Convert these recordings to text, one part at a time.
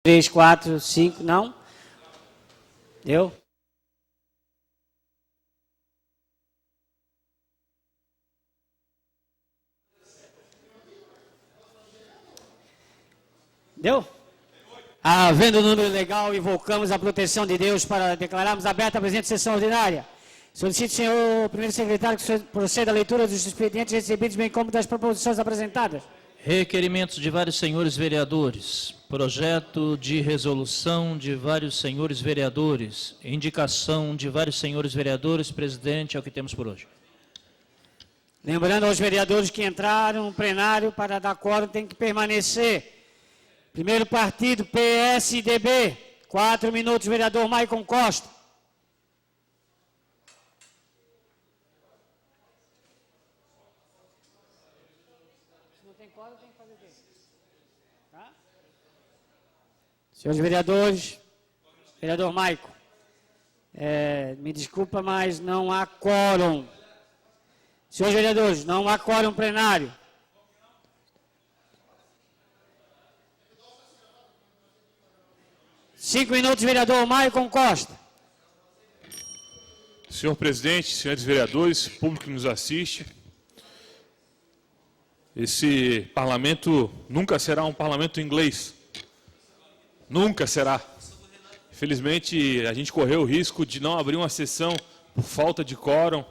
3, 4, 5, não? Deu? Deu? Havendo o número legal, invocamos a proteção de Deus para declararmos aberta a presente sessão ordinária. Solicito, senhor primeiro secretário, que proceda à leitura dos expedientes recebidos, bem como das proposições apresentadas. Requerimentos de vários senhores vereadores, projeto de resolução de vários senhores vereadores, indicação de vários senhores vereadores, presidente, é o que temos por hoje. Lembrando aos vereadores que entraram no plenário, para dar quórum tem que permanecer. Primeiro partido, PSDB, 4 minutos, vereador Maicon Costa. Senhores vereadores, vereador Maicon, me desculpa, mas não há quórum. Senhores vereadores, não há quórum plenário. Cinco minutos, vereador Maicon Costa. Senhor presidente, senhores vereadores, público que nos assiste, esse parlamento nunca será um parlamento inglês. Nunca será. Infelizmente, a gente correu o risco de não abrir uma sessão por falta de quórum,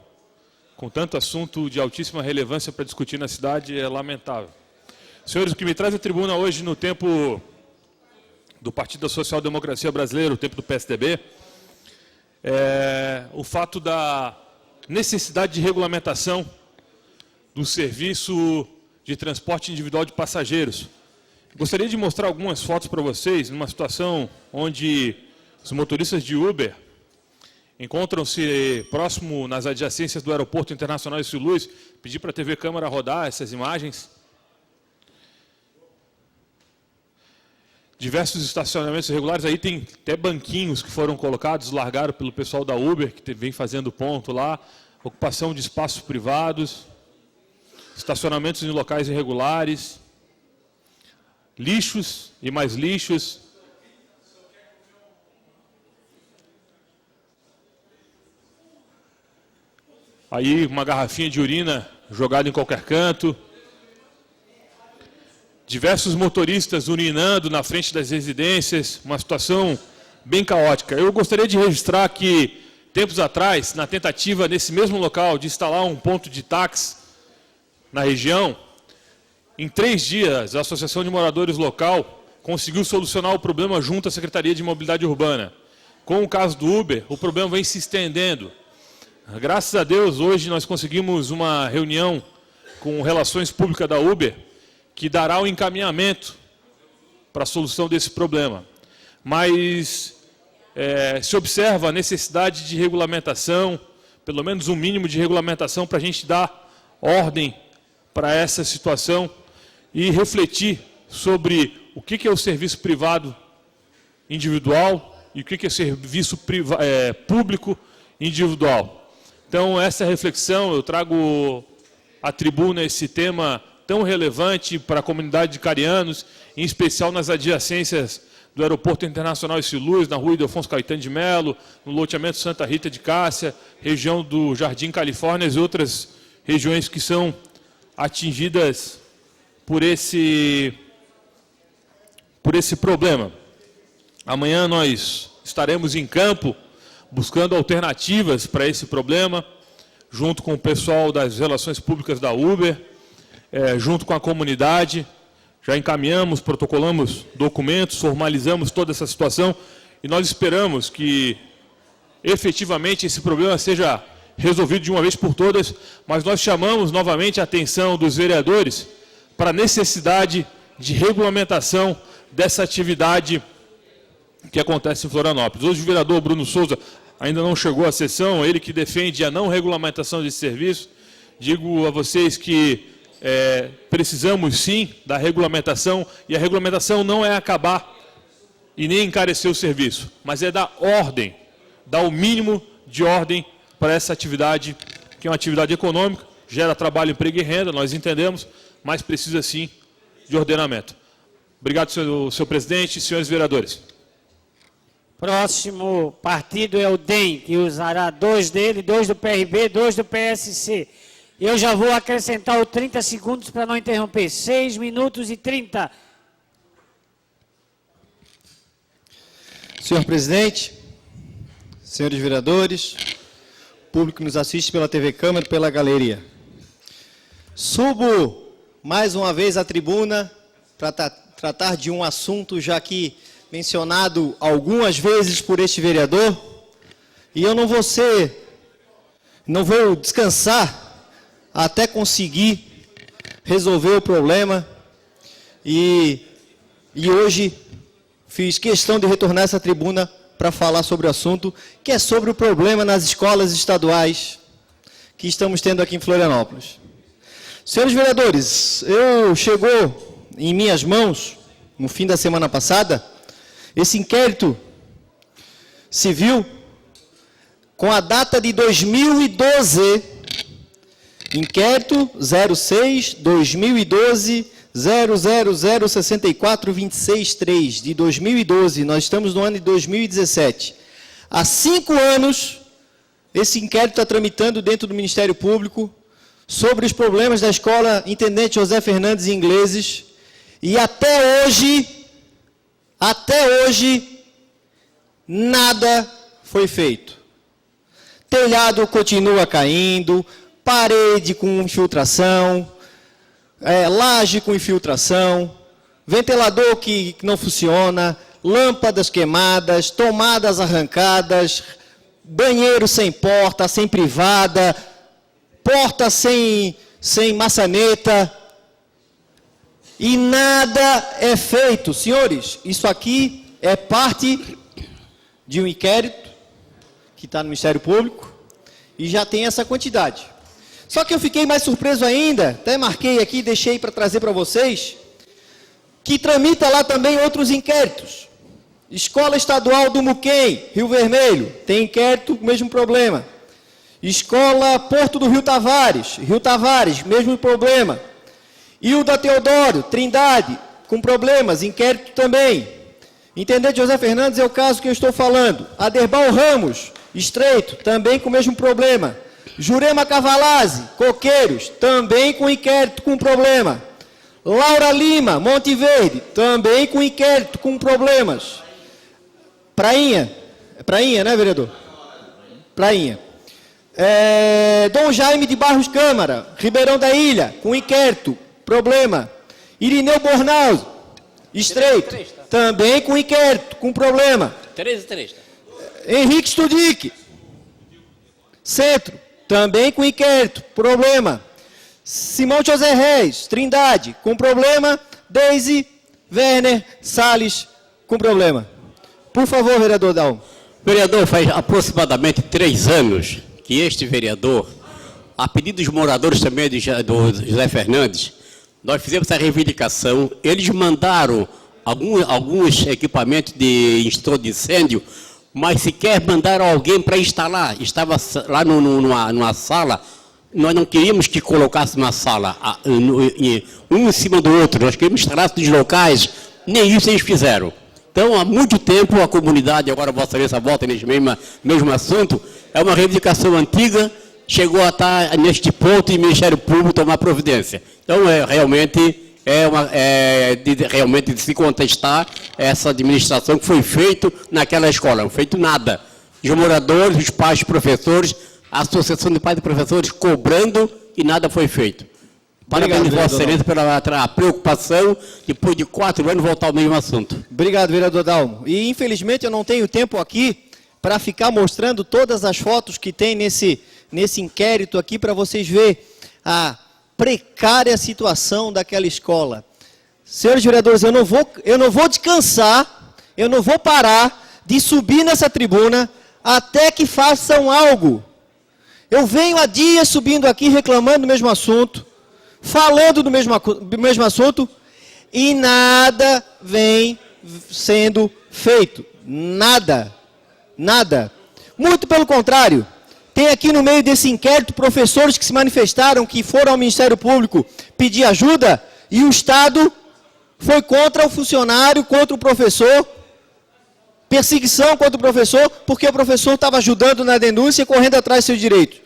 com tanto assunto de altíssima relevância para discutir na cidade, é lamentável. Senhores, o que me traz à tribuna hoje no tempo do Partido da Social Democracia Brasileira, o tempo do PSDB, é o fato da necessidade de regulamentação do serviço de transporte individual de passageiros. Gostaria de mostrar algumas fotos para vocês, numa situação onde os motoristas de Uber encontram-se próximo nas adjacências do Aeroporto Internacional Ercílio Luz. Pedi para a TV Câmara rodar essas imagens. Diversos estacionamentos irregulares, aí tem até banquinhos que foram colocados, largaram pelo pessoal da Uber, que vem fazendo ponto lá, ocupação de espaços privados, estacionamentos em locais irregulares, lixos e mais lixos. Aí uma garrafinha de urina jogada em qualquer canto. Diversos motoristas urinando na frente das residências, uma situação bem caótica. Eu gostaria de registrar que, tempos atrás, na tentativa nesse mesmo local de instalar um ponto de táxi na região, em 3 dias, a Associação de Moradores Local conseguiu solucionar o problema junto à Secretaria de Mobilidade Urbana. Com o caso do Uber, o problema vem se estendendo. Graças a Deus, hoje nós conseguimos uma reunião com Relações Públicas da Uber, que dará o encaminhamento para a solução desse problema. Mas se observa a necessidade de regulamentação, pelo menos um mínimo de regulamentação, para a gente dar ordem para essa situação e refletir sobre o que é o serviço privado individual e o que é serviço público individual. Então, essa reflexão, eu trago à tribuna esse tema tão relevante para a comunidade de carianos, em especial nas adjacências do Aeroporto Internacional Ercílio Luz, na rua Ildefonso Caetano de Melo, no loteamento Santa Rita de Cássia, região do Jardim Califórnia e outras regiões que são atingidas por esse problema. Amanhã nós estaremos em campo buscando alternativas para esse problema, junto com o pessoal das relações públicas da Uber, junto com a comunidade. Já encaminhamos, protocolamos documentos, formalizamos toda essa situação e nós esperamos que efetivamente esse problema seja resolvido de uma vez por todas, mas nós chamamos novamente a atenção dos vereadores para a necessidade de regulamentação dessa atividade que acontece em Florianópolis. Hoje o vereador Bruno Souza ainda não chegou à sessão, ele que defende a não regulamentação desse serviço. Digo a vocês que precisamos sim da regulamentação, e a regulamentação não é acabar e nem encarecer o serviço, mas é dar ordem, dar o mínimo de ordem para essa atividade, que é uma atividade econômica, gera trabalho, emprego e renda, nós entendemos, mas precisa sim de ordenamento. Obrigado, senhor presidente e senhores vereadores. Próximo partido é o DEM, que usará 2 dele, 2 do PRB, 2 do PSC. Eu já vou acrescentar os 30 segundos para não interromper. 6 minutos e 30. Senhor presidente, senhores vereadores, público que nos assiste pela TV Câmara e pela galeria. Subo mais uma vez à tribuna para tratar de um assunto já que mencionado algumas vezes por este vereador, e eu não vou descansar até conseguir resolver o problema, e hoje fiz questão de retornar essa tribuna para falar sobre o assunto, que é sobre o problema nas escolas estaduais que estamos tendo aqui em Florianópolis. Senhores vereadores, chegou em minhas mãos, no fim da semana passada, esse inquérito civil com a data de 2012, inquérito 06-2012-0006426-3, de 2012, nós estamos no ano de 2017. Há 5 anos, esse inquérito está tramitando dentro do Ministério Público sobre os problemas da escola Intendente José Fernandes Ingleses, e até hoje, nada foi feito. Telhado continua caindo, parede com infiltração, laje com infiltração, ventilador que não funciona, lâmpadas queimadas, tomadas arrancadas, banheiro sem porta, sem privada, porta sem maçaneta, e nada é feito. Senhores, isso aqui é parte de um inquérito que está no Ministério Público e já tem essa quantidade. Só que eu fiquei mais surpreso ainda, até marquei aqui, deixei para trazer para vocês, que tramita lá também outros inquéritos. Escola Estadual do Muquem, Rio Vermelho, tem inquérito, mesmo problema. Escola Porto do Rio Tavares, mesmo problema. Hilda Teodoro, Trindade, com problemas, inquérito também. Intendente José Fernandes é o caso que eu estou falando. Aderbal Ramos, Estreito, também com o mesmo problema. Jurema Cavalazzi, Coqueiros, também com inquérito com problema. Laura Lima, Monte Verde, também com inquérito com problemas. Prainha, né, vereador? Prainha. Dom Jaime de Barros Câmara, Ribeirão da Ilha, com inquérito, problema. Irineu Bornauso, Estreito, também com inquérito, com problema. 13. Henrique Studic, Centro, também com inquérito, problema. Simão José Reis, Trindade, com problema. Deise Werner Salles, com problema. Por favor, vereador Dalmo. Vereador, faz aproximadamente 3 anos que este vereador, a pedido dos moradores também do José Fernandes, nós fizemos essa reivindicação. Eles mandaram alguns equipamentos de extintor de incêndio, mas sequer mandaram alguém para instalar. Estava lá numa sala, nós não queríamos que colocasse uma sala, um em cima do outro, nós queríamos instalar nos locais, nem isso eles fizeram. Então, há muito tempo, a comunidade, agora Vossa Excelência volta nesse mesmo assunto, é uma reivindicação antiga, chegou a estar neste ponto e o Ministério Público tomar providência. Então, realmente de se contestar essa administração que foi feita naquela escola, não foi feito nada. Os moradores, os pais, os professores, a Associação de Pais e Professores cobrando e nada foi feito. Parabéns, Vossa Excelência, pela preocupação, depois de 4 anos, voltar ao mesmo assunto. Obrigado, vereador Dalmo. E, infelizmente, eu não tenho tempo aqui para ficar mostrando todas as fotos que tem nesse inquérito aqui, para vocês verem a precária situação daquela escola. Senhores vereadores, eu não vou descansar, eu não vou parar de subir nessa tribuna até que façam algo. Eu venho há dias subindo aqui reclamando do mesmo assunto, falando do mesmo assunto, e nada vem sendo feito. Nada. Muito pelo contrário. Tem aqui no meio desse inquérito professores que se manifestaram, que foram ao Ministério Público pedir ajuda, e o Estado foi contra o funcionário, contra o professor, perseguição contra o professor, porque o professor estava ajudando na denúncia e correndo atrás dos seus direitos.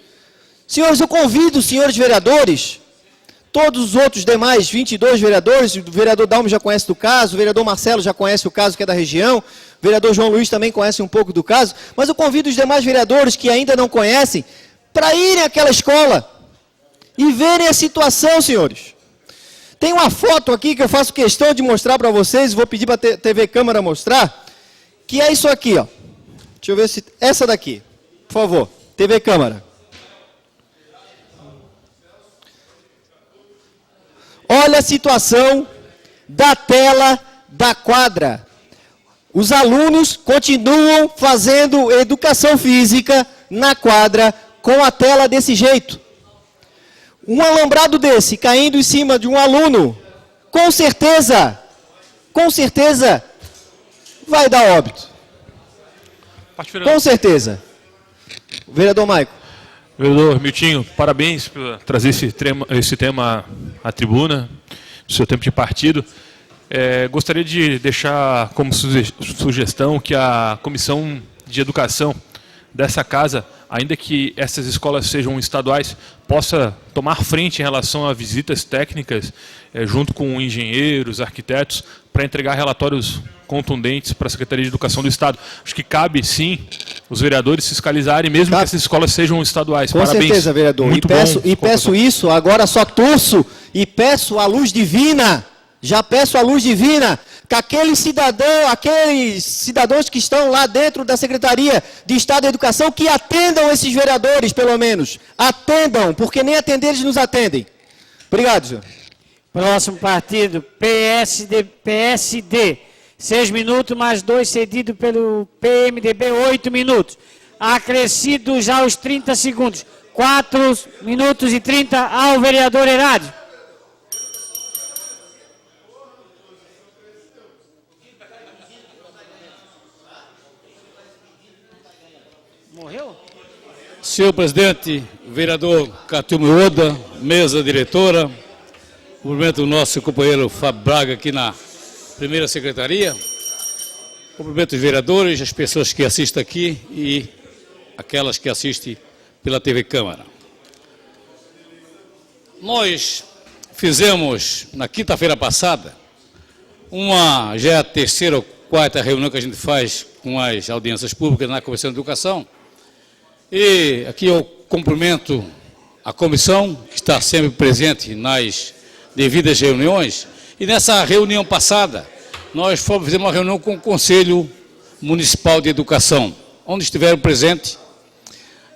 Senhores, eu convido os senhores vereadores, todos os outros demais 22 vereadores, o vereador Dalmo já conhece do caso, o vereador Marcelo já conhece o caso que é da região, o vereador João Luiz também conhece um pouco do caso, mas eu convido os demais vereadores que ainda não conhecem, para irem àquela escola e verem a situação, senhores. Tem uma foto aqui que eu faço questão de mostrar para vocês, vou pedir para a TV Câmara mostrar, que é isso aqui, ó. Deixa eu ver se... Essa daqui, por favor, TV Câmara. Olha a situação da tela da quadra. Os alunos continuam fazendo educação física na quadra com a tela desse jeito. Um alambrado desse caindo em cima de um aluno, com certeza, vai dar óbito. Com certeza. O vereador Maico. Vereador Miltinho, parabéns por trazer esse tema à tribuna, no seu tempo de partido. Gostaria de deixar como sugestão que a Comissão de Educação dessa casa, ainda que essas escolas sejam estaduais, possa tomar frente em relação a visitas técnicas, junto com engenheiros, arquitetos, para entregar relatórios contundentes para a Secretaria de Educação do Estado. Acho que cabe, sim, os vereadores fiscalizarem, mesmo que essas escolas sejam estaduais. Com Parabéns. certeza, vereador. Muito Peço isso, agora só torço e peço a luz divina, já peço a luz divina, que aqueles cidadãos que estão lá dentro da Secretaria de Estado da Educação, que atendam esses vereadores, pelo menos. Atendam, porque nem atender eles nos atendem. Obrigado, senhor. Próximo partido, PSD. 6 minutos, mais 2 cedido pelo PMDB, 8 minutos. Acrescido já os 30 segundos. 4 minutos e 30 ao vereador Herádio. Morreu? Senhor presidente, vereador Catumo Oda, mesa diretora, cumprimento o nosso companheiro Fábio Braga aqui na primeira secretaria, cumprimento os vereadores, as pessoas que assistem aqui e aquelas que assistem pela TV Câmara. Nós fizemos, na quinta-feira passada, já é a terceira ou quarta reunião que a gente faz com as audiências públicas na Comissão de Educação, e aqui eu cumprimento a comissão, que está sempre presente nas devidas reuniões, e nessa reunião passada, nós fizemos uma reunião com o Conselho Municipal de Educação, onde estiveram presentes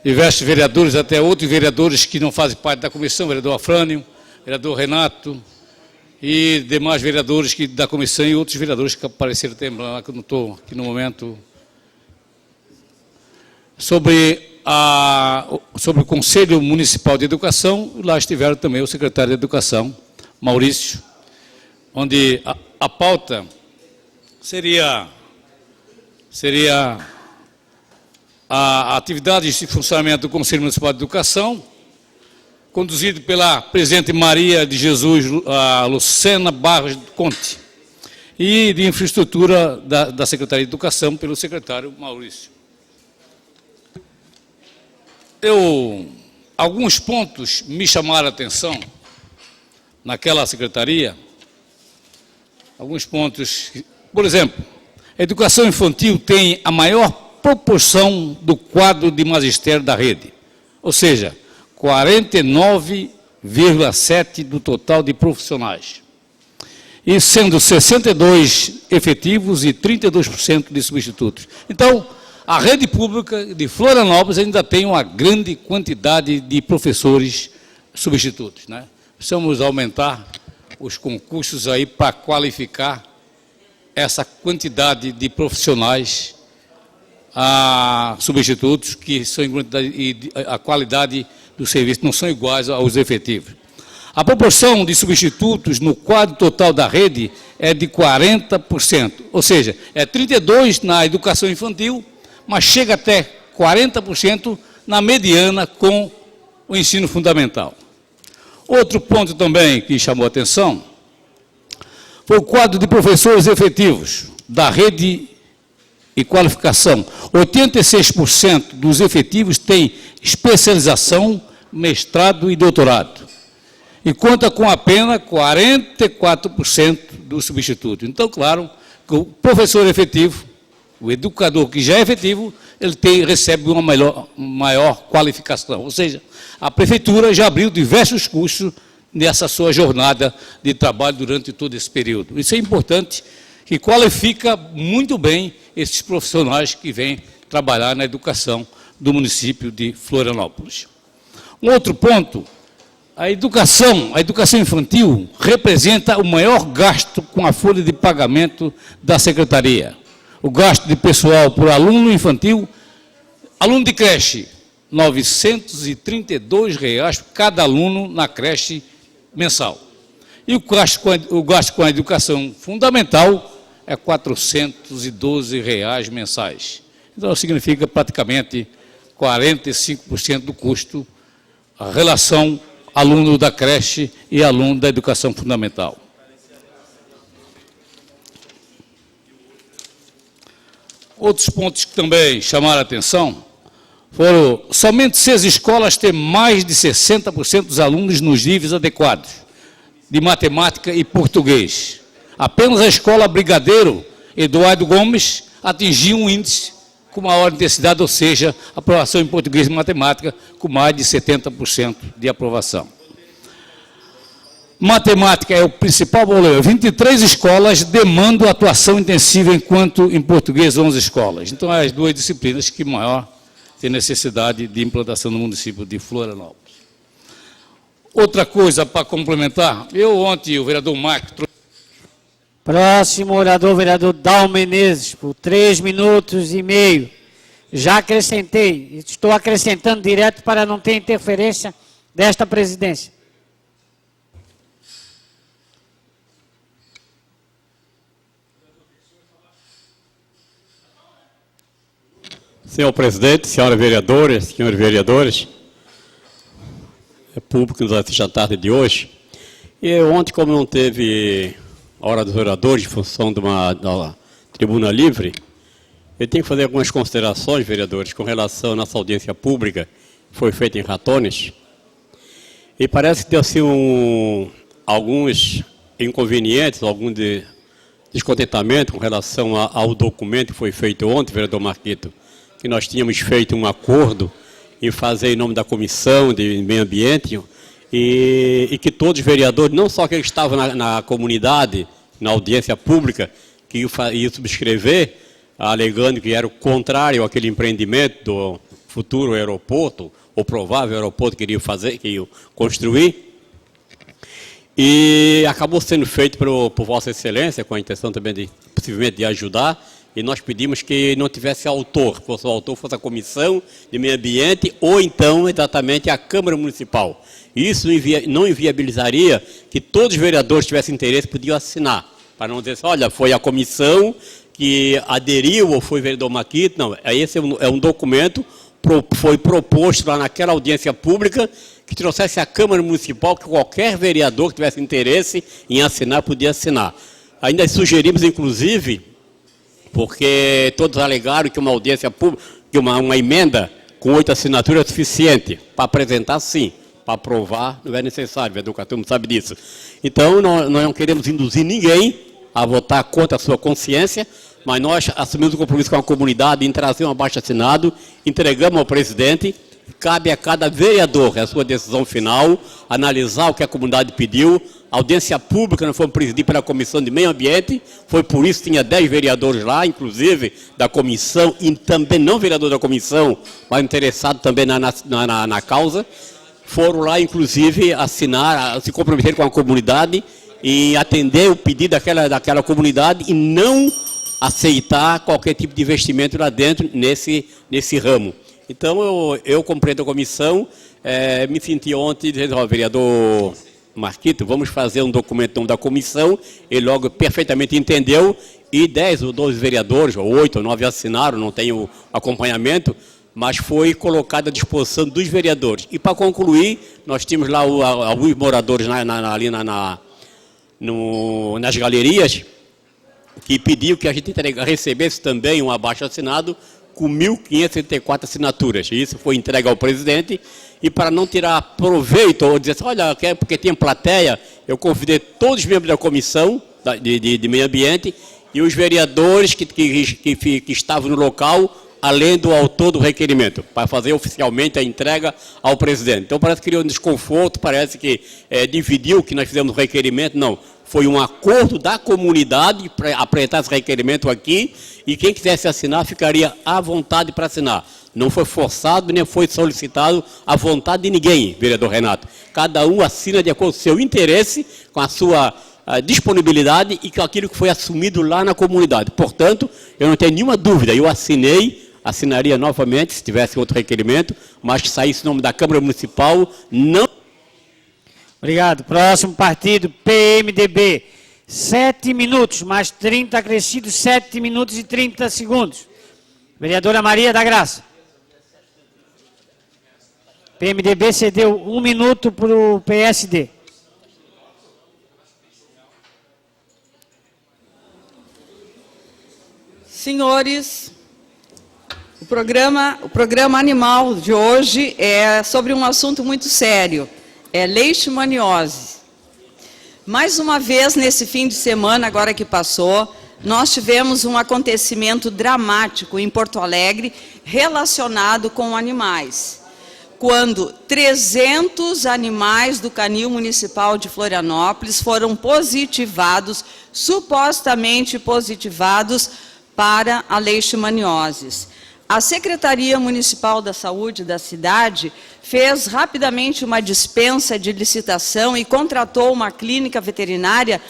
diversos vereadores, até outros vereadores que não fazem parte da comissão, vereador Afrânio, vereador Renato, e demais vereadores da comissão e outros vereadores que apareceram também, que eu não estou aqui no momento, sobre o Conselho Municipal de Educação. Lá estiveram também o secretário de Educação, Maurício, onde a pauta seria a atividade de funcionamento do Conselho Municipal de Educação, conduzido pela presidente Maria de Jesus Lucena Barros Conte, e de infraestrutura da Secretaria de Educação pelo secretário Maurício. Alguns pontos me chamaram a atenção naquela secretaria, alguns pontos, por exemplo, a educação infantil tem a maior proporção do quadro de magistério da rede, ou seja, 49,7% do total de profissionais, e sendo 62 efetivos e 32% de substitutos. Então, a rede pública de Florianópolis ainda tem uma grande quantidade de professores substitutos, né? Precisamos aumentar os concursos aí para qualificar essa quantidade de profissionais substitutos, que são em quantidade, e a qualidade do serviço não são iguais aos efetivos. A proporção de substitutos no quadro total da rede é de 40%, ou seja, é 32% na educação infantil, mas chega até 40% na mediana com o ensino fundamental. Outro ponto também que chamou a atenção foi o quadro de professores efetivos da rede e qualificação. 86% dos efetivos têm especialização, mestrado e doutorado. E conta com apenas 44% do substituto. Então, claro, que o professor efetivo, o educador que já é efetivo, ele recebe uma maior qualificação. Ou seja, a prefeitura já abriu diversos cursos nessa sua jornada de trabalho durante todo esse período. Isso é importante, que qualifica muito bem esses profissionais que vêm trabalhar na educação do município de Florianópolis. Um outro ponto, a educação infantil representa o maior gasto com a folha de pagamento da secretaria. O gasto de pessoal por aluno infantil, aluno de creche, R$ 932 cada aluno na creche mensal. E o gasto com a educação fundamental é R$ 412 mensais. Então, significa praticamente 45% do custo, a relação aluno da creche e aluno da educação fundamental. Outros pontos que também chamaram a atenção foram somente 6 escolas têm mais de 60% dos alunos nos níveis adequados de matemática e português. Apenas a escola Brigadeiro Eduardo Gomes atingiu um índice com maior intensidade, ou seja, aprovação em português e matemática com mais de 70% de aprovação. Matemática é o principal problema. 23 escolas demandam atuação intensiva, enquanto em português 11 escolas. Então, é as duas disciplinas que maior tem necessidade de implantação no município de Florianópolis. Outra coisa para complementar, ontem o vereador Marco trouxe... Próximo orador, vereador Dal Menezes, por 3 minutos e meio. Já acrescentei, estou acrescentando direto para não ter interferência desta presidência. Senhor presidente, senhoras vereadoras, senhores vereadores, é público que nos assiste à tarde de hoje. E ontem, como não teve a hora dos vereadores, em função de da tribuna livre, eu tenho que fazer algumas considerações, vereadores, com relação à nossa audiência pública, que foi feita em Ratones. E parece que deu assim, alguns inconvenientes, algum descontentamento com relação ao documento que foi feito ontem, vereador Marquito, que nós tínhamos feito um acordo em fazer em nome da Comissão de Meio Ambiente e que todos os vereadores, não só aqueles que estavam na comunidade, na audiência pública, que iam subscrever, alegando que era o contrário àquele empreendimento do futuro aeroporto, ou provável aeroporto que iriam construir. E acabou sendo feito por Vossa Excelência, com a intenção também possivelmente de ajudar, e nós pedimos que não tivesse autor, fosse o autor, fosse a Comissão de Meio Ambiente, ou então, exatamente, a Câmara Municipal. Isso não inviabilizaria que todos os vereadores que tivessem interesse podiam assinar, para não dizer assim, olha, foi a comissão que aderiu, ou foi o vereador Marquito. Não, esse é um documento, foi proposto lá naquela audiência pública, que trouxesse a Câmara Municipal, que qualquer vereador que tivesse interesse em assinar, podia assinar. Ainda sugerimos, inclusive, porque todos alegaram que uma audiência pública, que uma emenda com 8 assinaturas é suficiente para apresentar, sim, para aprovar não é necessário, o educador não sabe disso. Então, nós não queremos induzir ninguém a votar contra a sua consciência, mas nós assumimos o compromisso com a comunidade em trazer um abaixo-assinado, entregamos ao presidente, cabe a cada vereador, é a sua decisão final, analisar o que a comunidade pediu. A audiência pública não foi presidida pela Comissão de Meio Ambiente, foi por isso que tinha 10 vereadores lá, inclusive da comissão, e também não vereador da comissão, mas interessado também na causa. Foram lá, inclusive, assinar, se comprometer com a comunidade e atender o pedido daquela comunidade e não aceitar qualquer tipo de investimento lá dentro nesse ramo. Então, eu compreendo a comissão, me senti ontem dizendo, ó, vereador Marquito, vamos fazer um documento da comissão, ele logo perfeitamente entendeu, e 10 ou 12 vereadores, ou 8 ou 9 assinaram, não tem o acompanhamento, mas foi colocado à disposição dos vereadores. E para concluir, nós tínhamos lá alguns moradores ali nas galerias, que pediu que a gente recebesse também um abaixo-assinado com 1.534 assinaturas. E isso foi entregue ao presidente, e para não tirar proveito, ou dizer assim, olha, porque tinha plateia, eu convidei todos os membros da comissão de meio ambiente e os vereadores que estavam no local, além do autor do requerimento, para fazer oficialmente a entrega ao presidente. Então parece que criou um desconforto, parece que dividiu o que nós fizemos no requerimento. Não, foi um acordo da comunidade para apresentar esse requerimento aqui, e quem quisesse assinar ficaria à vontade para assinar. Não foi forçado, nem foi solicitado à vontade de ninguém, vereador Renato. Cada um assina de acordo com o seu interesse, com a sua disponibilidade e com aquilo que foi assumido lá na comunidade. Portanto, eu não tenho nenhuma dúvida, eu assinaria novamente, se tivesse outro requerimento, mas que saísse o nome da Câmara Municipal, não... Obrigado. Próximo partido, PMDB. 7 minutos, mais 30 acrescidos, 7 minutos e 30 segundos. Vereadora Maria da Graça. PMDB cedeu 1 minuto para o PSD. Senhores, o programa animal de hoje é sobre um assunto muito sério, é leishmaniose. Mais uma vez, nesse fim de semana, agora que passou, nós tivemos um acontecimento dramático em Porto Alegre relacionado com animais, quando 300 animais do Canil Municipal de Florianópolis foram positivados, supostamente positivados, para a leishmaniose. A Secretaria Municipal da Saúde da cidade fez rapidamente uma dispensa de licitação e contratou uma clínica veterinária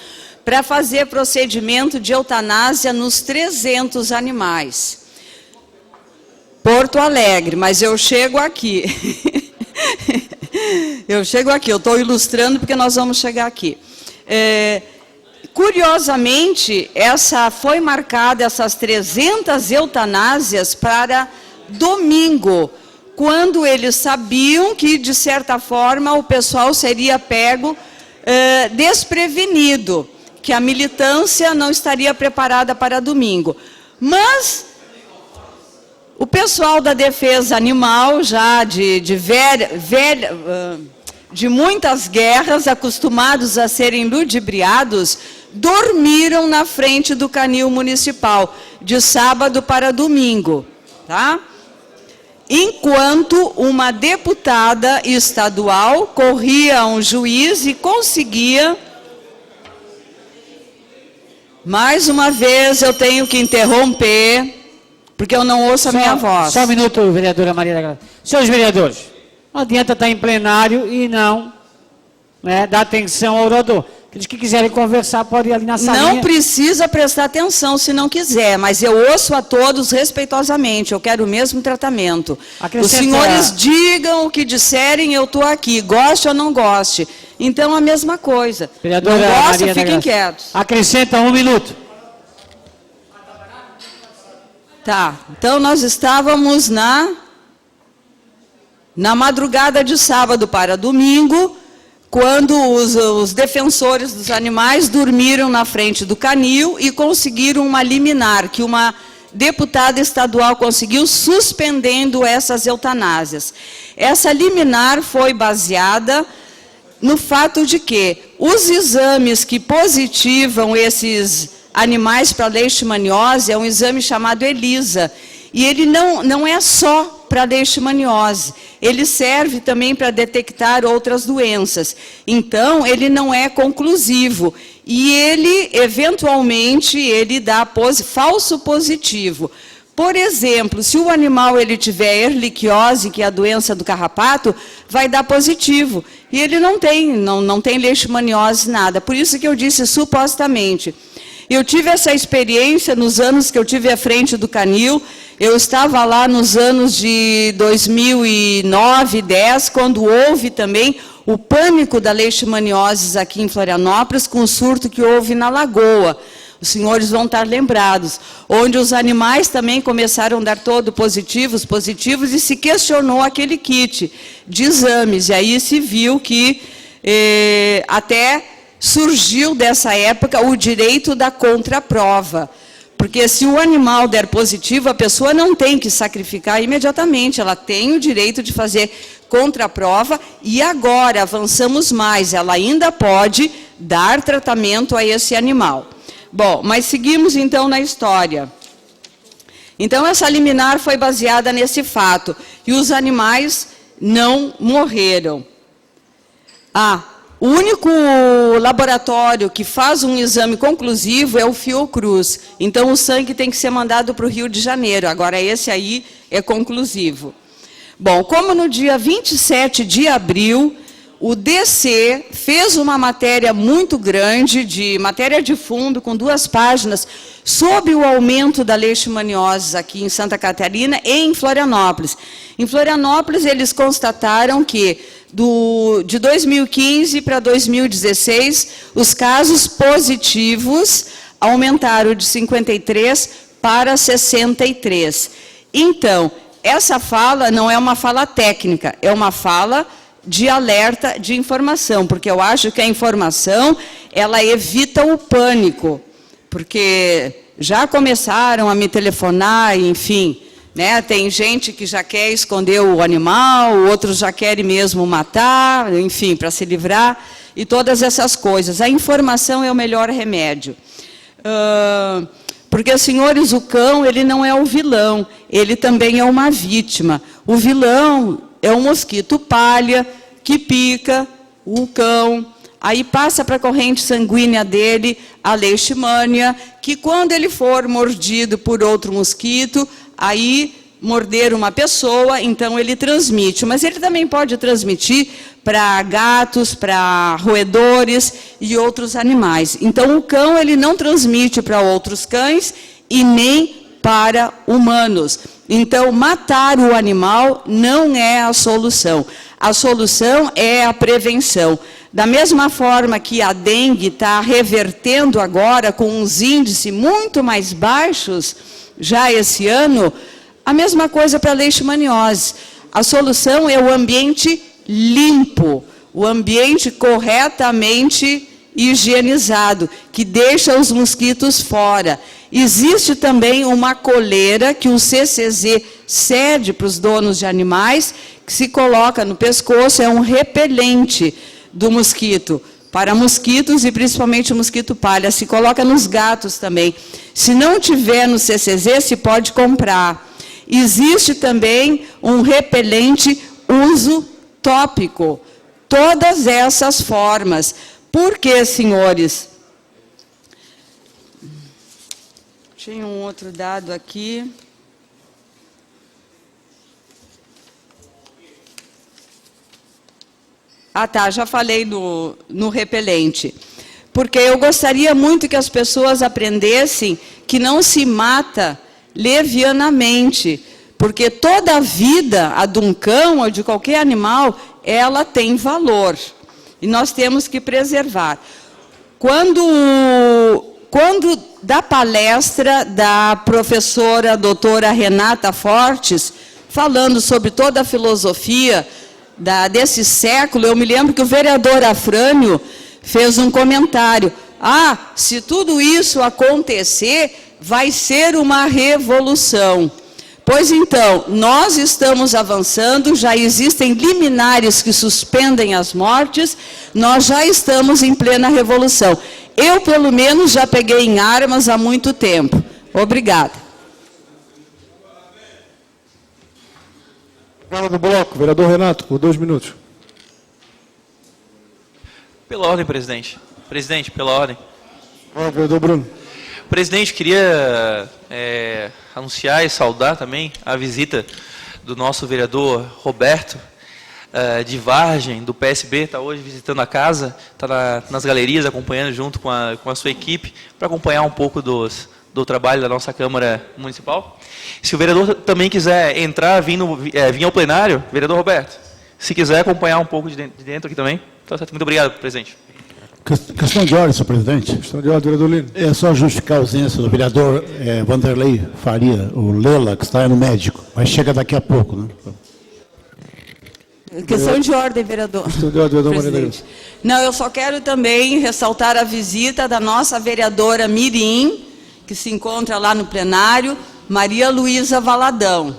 para fazer procedimento de eutanásia nos 300 animais. Porto Alegre, mas eu chego aqui. Eu estou ilustrando porque nós vamos chegar aqui. Curiosamente, foi marcada essas 300 eutanásias para domingo, quando eles sabiam que, de certa forma, o pessoal seria pego desprevenido, que a militância não estaria preparada para domingo. Mas o pessoal da defesa animal, já de muitas guerras, acostumados a serem ludibriados, dormiram na frente do Canil Municipal, de sábado para domingo, tá? Enquanto uma deputada estadual corria a um juiz e conseguia... Mais uma vez eu tenho que interromper, porque eu não ouço a minha voz. Só um minuto, vereadora Maria da Graça. Senhores vereadores, não adianta estar em plenário e não dar atenção ao orador. Aqueles que quiserem conversar podem ir ali na salinha. Não precisa prestar atenção se não quiser, mas eu ouço a todos respeitosamente, eu quero o mesmo tratamento. Os senhores digam o que disserem, eu estou aqui, goste ou não goste. Então, a mesma coisa. Vereadora não gosta, Maria fiquem quietos. Acrescenta 1 minuto. Tá, então nós estávamos na madrugada de sábado para domingo, quando os defensores dos animais dormiram na frente do canil e conseguiram uma liminar, que uma deputada estadual conseguiu, suspendendo essas eutanásias. Essa liminar foi baseada no fato de que os exames que positivam esses animais para leishmaniose é um exame chamado ELISA, e ele não é só para leishmaniose, ele serve também para detectar outras doenças. Então, ele não é conclusivo. E ele, eventualmente, ele dá falso positivo. Por exemplo, se o animal ele tiver erliquiose, que é a doença do carrapato, vai dar positivo. E ele não tem leishmaniose, nada. Por isso que eu disse supostamente. Eu tive essa experiência nos anos que eu tive à frente do canil. Eu estava lá nos anos de 2009, 2010, quando houve também o pânico da leishmaniose aqui em Florianópolis, com o surto que houve na Lagoa. Os senhores vão estar lembrados, onde os animais também começaram a dar positivos, e se questionou aquele kit de exames. E aí se viu que até surgiu dessa época o direito da contraprova. Porque se o animal der positivo, a pessoa não tem que sacrificar imediatamente, ela tem o direito de fazer contraprova e agora avançamos mais, ela ainda pode dar tratamento a esse animal. Bom, mas seguimos então na história. Então essa liminar foi baseada nesse fato e os animais não morreram. O único laboratório que faz um exame conclusivo é o Fiocruz. Então, o sangue tem que ser mandado para o Rio de Janeiro. Agora, esse aí é conclusivo. Bom, como no dia 27 de abril, o DC fez uma matéria muito grande, matéria de fundo, com 2 páginas, sobre o aumento da leishmaniose aqui em Santa Catarina e em Florianópolis. Em Florianópolis, eles constataram que, de 2015 para 2016, os casos positivos aumentaram de 53 para 63. Então, essa fala não é uma fala técnica, é uma fala de alerta de informação, porque eu acho que a informação, ela evita o pânico, porque já começaram a me telefonar, enfim, né? Tem gente que já quer esconder o animal, outros já querem mesmo matar, enfim, para se livrar, e todas essas coisas. A informação é o melhor remédio. Porque, senhores, o cão, ele não é o vilão, ele também é uma vítima. O vilão é um mosquito palha que pica o cão, aí passa para a corrente sanguínea dele a leishmania, que quando ele for mordido por outro mosquito, aí morder uma pessoa, então ele transmite. Mas ele também pode transmitir para gatos, para roedores e outros animais. Então o cão, ele não transmite para outros cães e nem para humanos. Então matar o animal não é a solução. A solução é a prevenção. Da mesma forma que a dengue está revertendo agora com uns índices muito mais baixos, já esse ano, a mesma coisa para a leishmaniose. A solução é o ambiente limpo, o ambiente corretamente higienizado, que deixa os mosquitos fora. Existe também uma coleira que o CCZ cede para os donos de animais, que se coloca no pescoço, é um repelente do mosquito, para mosquitos e principalmente o mosquito palha. Se coloca nos gatos também. Se não tiver no CCZ, se pode comprar. Existe também um repelente uso tópico. Todas essas formas. Por que, senhores? Tinha um outro dado aqui. Já falei no repelente. Porque eu gostaria muito que as pessoas aprendessem que não se mata levianamente, porque toda a vida, a de um cão ou de qualquer animal, ela tem valor. E nós temos que preservar. Quando da palestra da professora doutora Renata Fortes, falando sobre toda a filosofia desse século, eu me lembro que o vereador Afrânio fez um comentário. Se tudo isso acontecer, vai ser uma revolução. Pois então, nós estamos avançando, já existem liminares que suspendem as mortes, nós já estamos em plena revolução. Eu, pelo menos, já peguei em armas há muito tempo. Obrigada. Fala do bloco, vereador Renato, por 2 minutos. Pela ordem, presidente. Presidente, pela ordem. Fala, vereador Bruno. Presidente, queria anunciar e saudar também a visita do nosso vereador Roberto, de Vargem, do PSB, está hoje visitando a casa, está nas galerias acompanhando junto com a sua equipe, para acompanhar um pouco do trabalho da nossa Câmara Municipal. Se o vereador também quiser entrar, vir ao plenário, vereador Roberto, se quiser acompanhar um pouco de dentro aqui também, tá certo. Muito obrigado, presidente. Questão de ordem, senhor presidente. Questão de ordem, vereador Lino. É só justificar a ausência do vereador Vanderlei Faria, o Lela, que está no médico, mas chega daqui a pouco, né? Questão de ordem, vereador. Questão de ordem, vereador Maria da Presidente. Não, eu só quero também ressaltar a visita da nossa vereadora Mirim, que se encontra lá no plenário, Maria Luísa Valadão.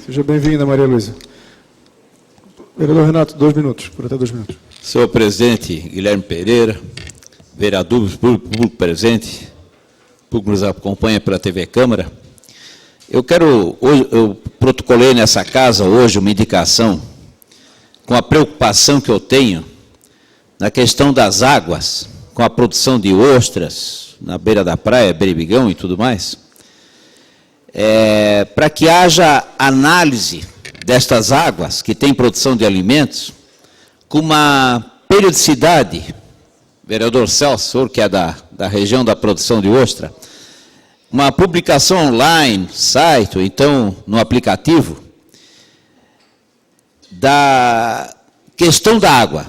Seja bem-vinda, Maria Luísa. Vereador Renato, 2 minutos, por até 2 minutos. Senhor presidente Guilherme Pereira, vereadores, público presente, público que nos acompanha pela TV Câmara, eu protocolei nessa casa hoje uma indicação com a preocupação que eu tenho na questão das águas, com a produção de ostras na beira da praia, Berbigão e tudo mais, para que haja análise destas águas que têm produção de alimentos com uma periodicidade, vereador Celso, senhor que é da região da produção de ostra, uma publicação online, site, ou então no aplicativo, da questão da água.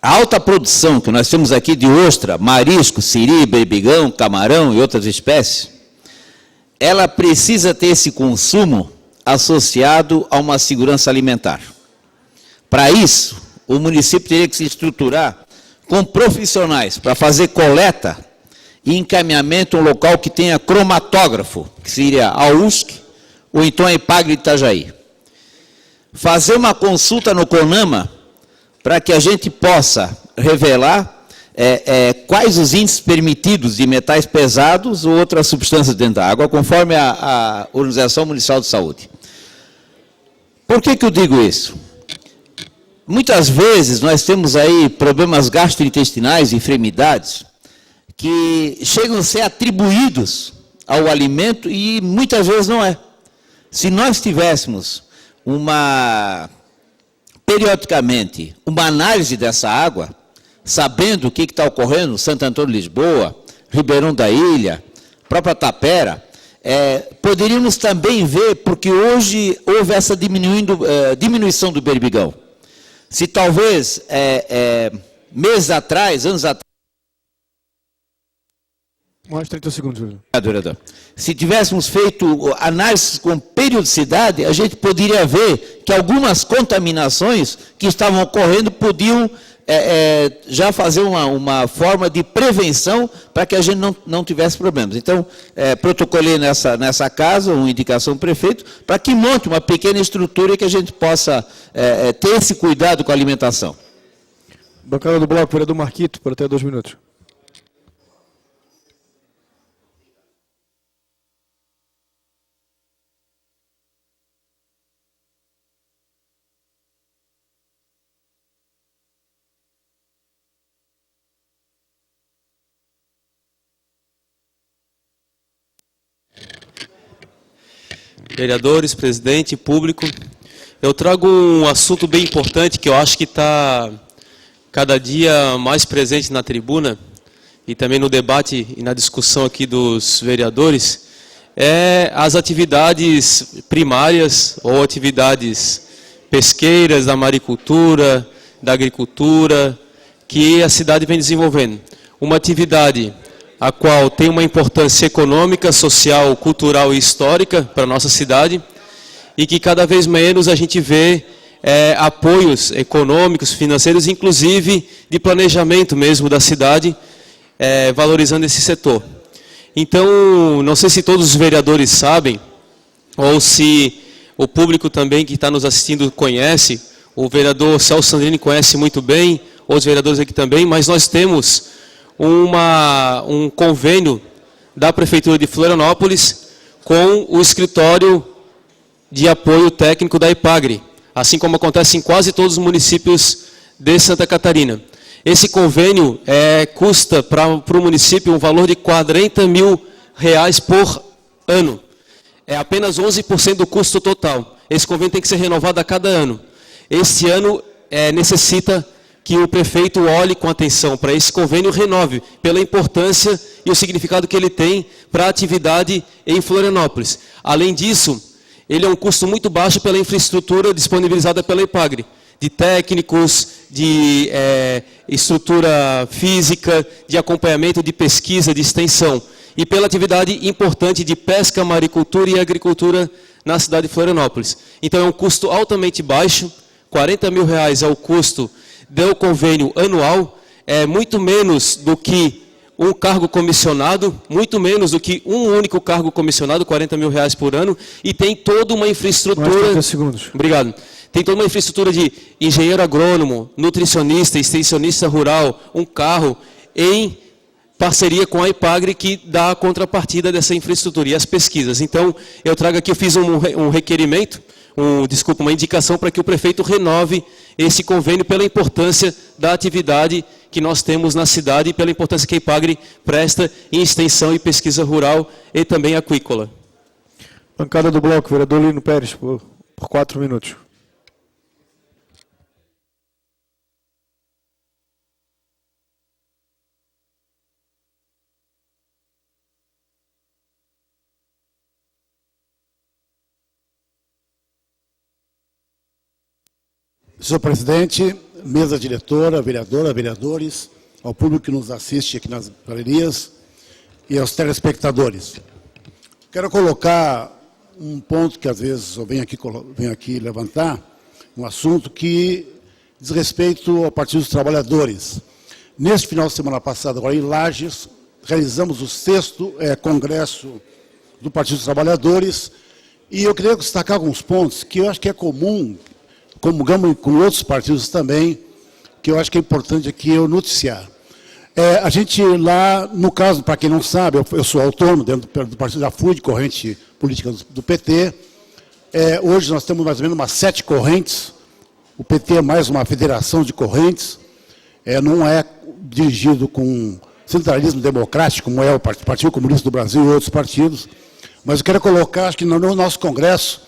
A alta produção que nós temos aqui de ostra, marisco, siri, berbigão, camarão e outras espécies, ela precisa ter esse consumo associado a uma segurança alimentar. Para isso, o município teria que se estruturar com profissionais para fazer coleta e encaminhamento a um local que tenha cromatógrafo, que seria a USC ou então a Ipagre de Itajaí. Fazer uma consulta no CONAMA para que a gente possa revelar quais os índices permitidos de metais pesados ou outras substâncias dentro da água, conforme a Organização Mundial de Saúde. Por que eu digo isso? Muitas vezes nós temos aí problemas gastrointestinais, enfermidades, que chegam a ser atribuídos ao alimento e muitas vezes não é. Se nós tivéssemos periodicamente, uma análise dessa água, sabendo o que está ocorrendo no Santo Antônio de Lisboa, Ribeirão da Ilha, própria Tapera, poderíamos também ver, porque hoje houve essa diminuição do berbigão. Se talvez meses atrás, anos atrás, Mais 30 segundos, vereador. Se tivéssemos feito análises com periodicidade, a gente poderia ver que algumas contaminações que estavam ocorrendo podiam já fazer uma forma de prevenção para que a gente não tivesse problemas. Então, protocolei nessa casa uma indicação do prefeito para que monte uma pequena estrutura e que a gente possa ter esse cuidado com a alimentação. Bancada do Bloco, vereador Marquito, por até 2 minutos. Vereadores, presidente, público, eu trago um assunto bem importante que eu acho que está cada dia mais presente na tribuna e também no debate e na discussão aqui dos vereadores, as atividades primárias ou atividades pesqueiras, da maricultura, da agricultura, que a cidade vem desenvolvendo. Uma atividade a qual tem uma importância econômica, social, cultural e histórica para a nossa cidade, e que cada vez menos a gente vê apoios econômicos, financeiros, inclusive de planejamento mesmo da cidade, valorizando esse setor. Então, não sei se todos os vereadores sabem, ou se o público também que está nos assistindo conhece, o vereador Celso Sandrini conhece muito bem, outros vereadores aqui também, mas nós temos um convênio da Prefeitura de Florianópolis com o escritório de apoio técnico da Ipagre, assim como acontece em quase todos os municípios de Santa Catarina. Esse convênio custa para o município um valor de R$40 mil por ano. É apenas 11% do custo total. Esse convênio tem que ser renovado a cada ano. Este ano necessita que o prefeito olhe com atenção para esse convênio e renove, pela importância e o significado que ele tem para a atividade em Florianópolis. Além disso, ele é um custo muito baixo pela infraestrutura disponibilizada pela Ipagre, de técnicos, de estrutura física, de acompanhamento, de pesquisa, de extensão. e pela atividade importante de pesca, maricultura e agricultura na cidade de Florianópolis. Então é um custo altamente baixo, R$40 mil é o custo do convênio anual, é muito menos do que um cargo comissionado, muito menos do que um único cargo comissionado, R$40 mil por ano, e tem toda uma infraestrutura... Mais 30 segundos. Obrigado. Tem toda uma infraestrutura de engenheiro agrônomo, nutricionista, extensionista rural, um carro, em parceria com a IPAGRE, que dá a contrapartida dessa infraestrutura e as pesquisas. Então, eu trago aqui, eu fiz um requerimento, uma indicação para que o prefeito renove esse convênio pela importância da atividade que nós temos na cidade e pela importância que a IPAGRE presta em extensão e pesquisa rural e também aquícola. Bancada do Bloco, vereador Lino Pérez, por 4 minutos. Senhor presidente, mesa diretora, vereadores, ao público que nos assiste aqui nas galerias e aos telespectadores. Quero colocar um ponto que às vezes eu venho aqui levantar, um assunto que diz respeito ao Partido dos Trabalhadores. Neste final de semana passada, agora em Lages, realizamos o 6º Congresso do Partido dos Trabalhadores e eu queria destacar alguns pontos que eu acho que é comum, comungamos com outros partidos também, que eu acho que é importante aqui eu noticiar. A gente lá, no caso, para quem não sabe, eu sou autônomo dentro do partido da FUD, corrente política do PT. Hoje nós temos mais ou menos umas 7 correntes. O PT é mais uma federação de correntes. Não é dirigido com centralismo democrático, como é o Partido Comunista do Brasil e outros partidos. Mas eu quero colocar, acho que no nosso Congresso,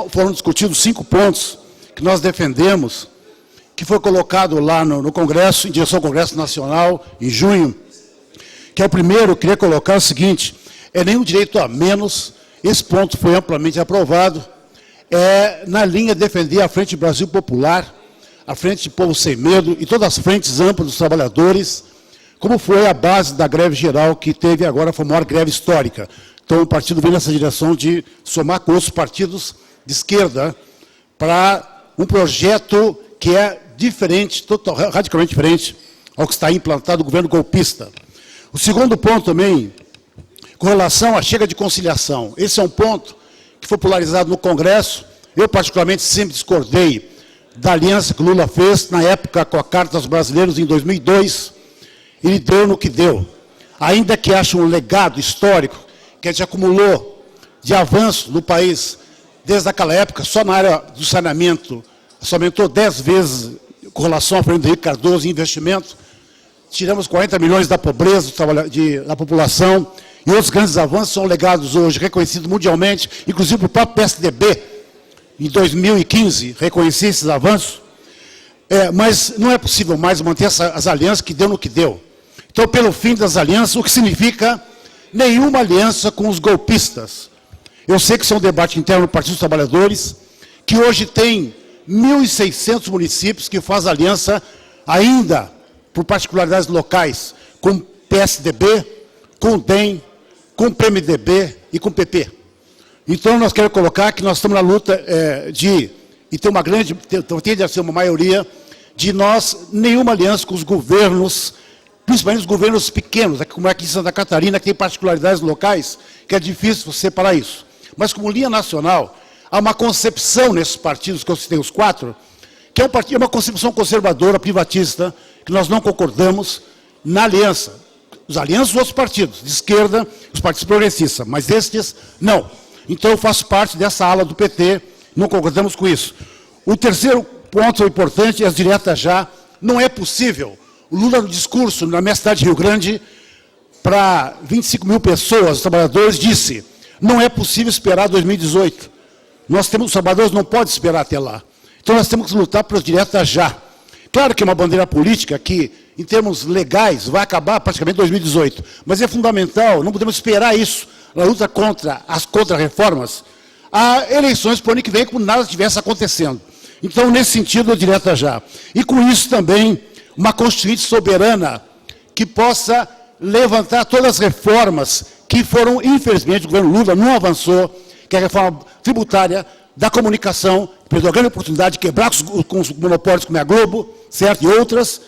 foram discutidos 5 pontos que nós defendemos, que foi colocado lá no Congresso, em direção ao Congresso Nacional, em junho, que é o primeiro, eu queria colocar o seguinte, nenhum direito a menos, esse ponto foi amplamente aprovado, na linha de defender a Frente Brasil Popular, a Frente Povo Sem Medo e todas as frentes amplas dos trabalhadores, como foi a base da greve geral que teve agora, foi a maior greve histórica. Então o partido vem nessa direção de somar com outros partidos de esquerda para um projeto que é diferente, radicalmente diferente ao que está implantado o governo golpista. O segundo ponto também, com relação à chega de conciliação. Esse é um ponto que foi polarizado no Congresso. Eu, particularmente, sempre discordei da aliança que o Lula fez, na época, com a Carta aos Brasileiros, em 2002. Ele deu no que deu. Ainda que ache um legado histórico que a gente acumulou de avanço no país desde aquela época, só na área do saneamento, se aumentou 10 vezes com relação ao Fernando Henrique Cardoso em investimento, tiramos 40 milhões da pobreza da população, e outros grandes avanços são legados hoje, reconhecidos mundialmente, inclusive o próprio PSDB, em 2015, reconhecia esses avanços, mas não é possível mais manter as alianças que deu no que deu. Então, pelo fim das alianças, o que significa nenhuma aliança com os golpistas. Eu sei que isso é um debate interno do Partido dos Trabalhadores, que hoje tem 1.600 municípios que faz aliança ainda, por particularidades locais, com o PSDB, com o DEM, com o PMDB e com o PP. Então, nós queremos colocar que nós estamos na luta e tem uma grande, tende a ser uma maioria, de nós, nenhuma aliança com os governos, principalmente os governos pequenos, como é aqui em Santa Catarina, que tem particularidades locais, que é difícil você separar isso. Mas como linha nacional, há uma concepção nesses partidos, que eu citei os 4, que é uma concepção conservadora, privatista, que nós não concordamos na aliança. Os alianças dos outros partidos, de esquerda, os partidos progressistas, mas estes, não. Então, eu faço parte dessa ala do PT, não concordamos com isso. O terceiro ponto importante é as diretas já. Não é possível. O Lula, no discurso, na minha cidade de Rio Grande, para 25 mil pessoas, os trabalhadores, disse, não é possível esperar 2018. Os trabalhadores não podem esperar até lá. Então, nós temos que lutar pelas diretas já. Claro que é uma bandeira política que, em termos legais, vai acabar praticamente em 2018. Mas é fundamental, não podemos esperar isso, na luta contra as contra-reformas, a eleições para o ano que vem, como nada estivesse acontecendo. Então, nesse sentido, a direta já. E com isso também, uma Constituinte soberana que possa levantar todas as reformas que foram, infelizmente, o governo Lula não avançou, que é a reforma tributária, da comunicação, perdeu a grande oportunidade de quebrar com os monopólios como é a Globo, certo? E outras,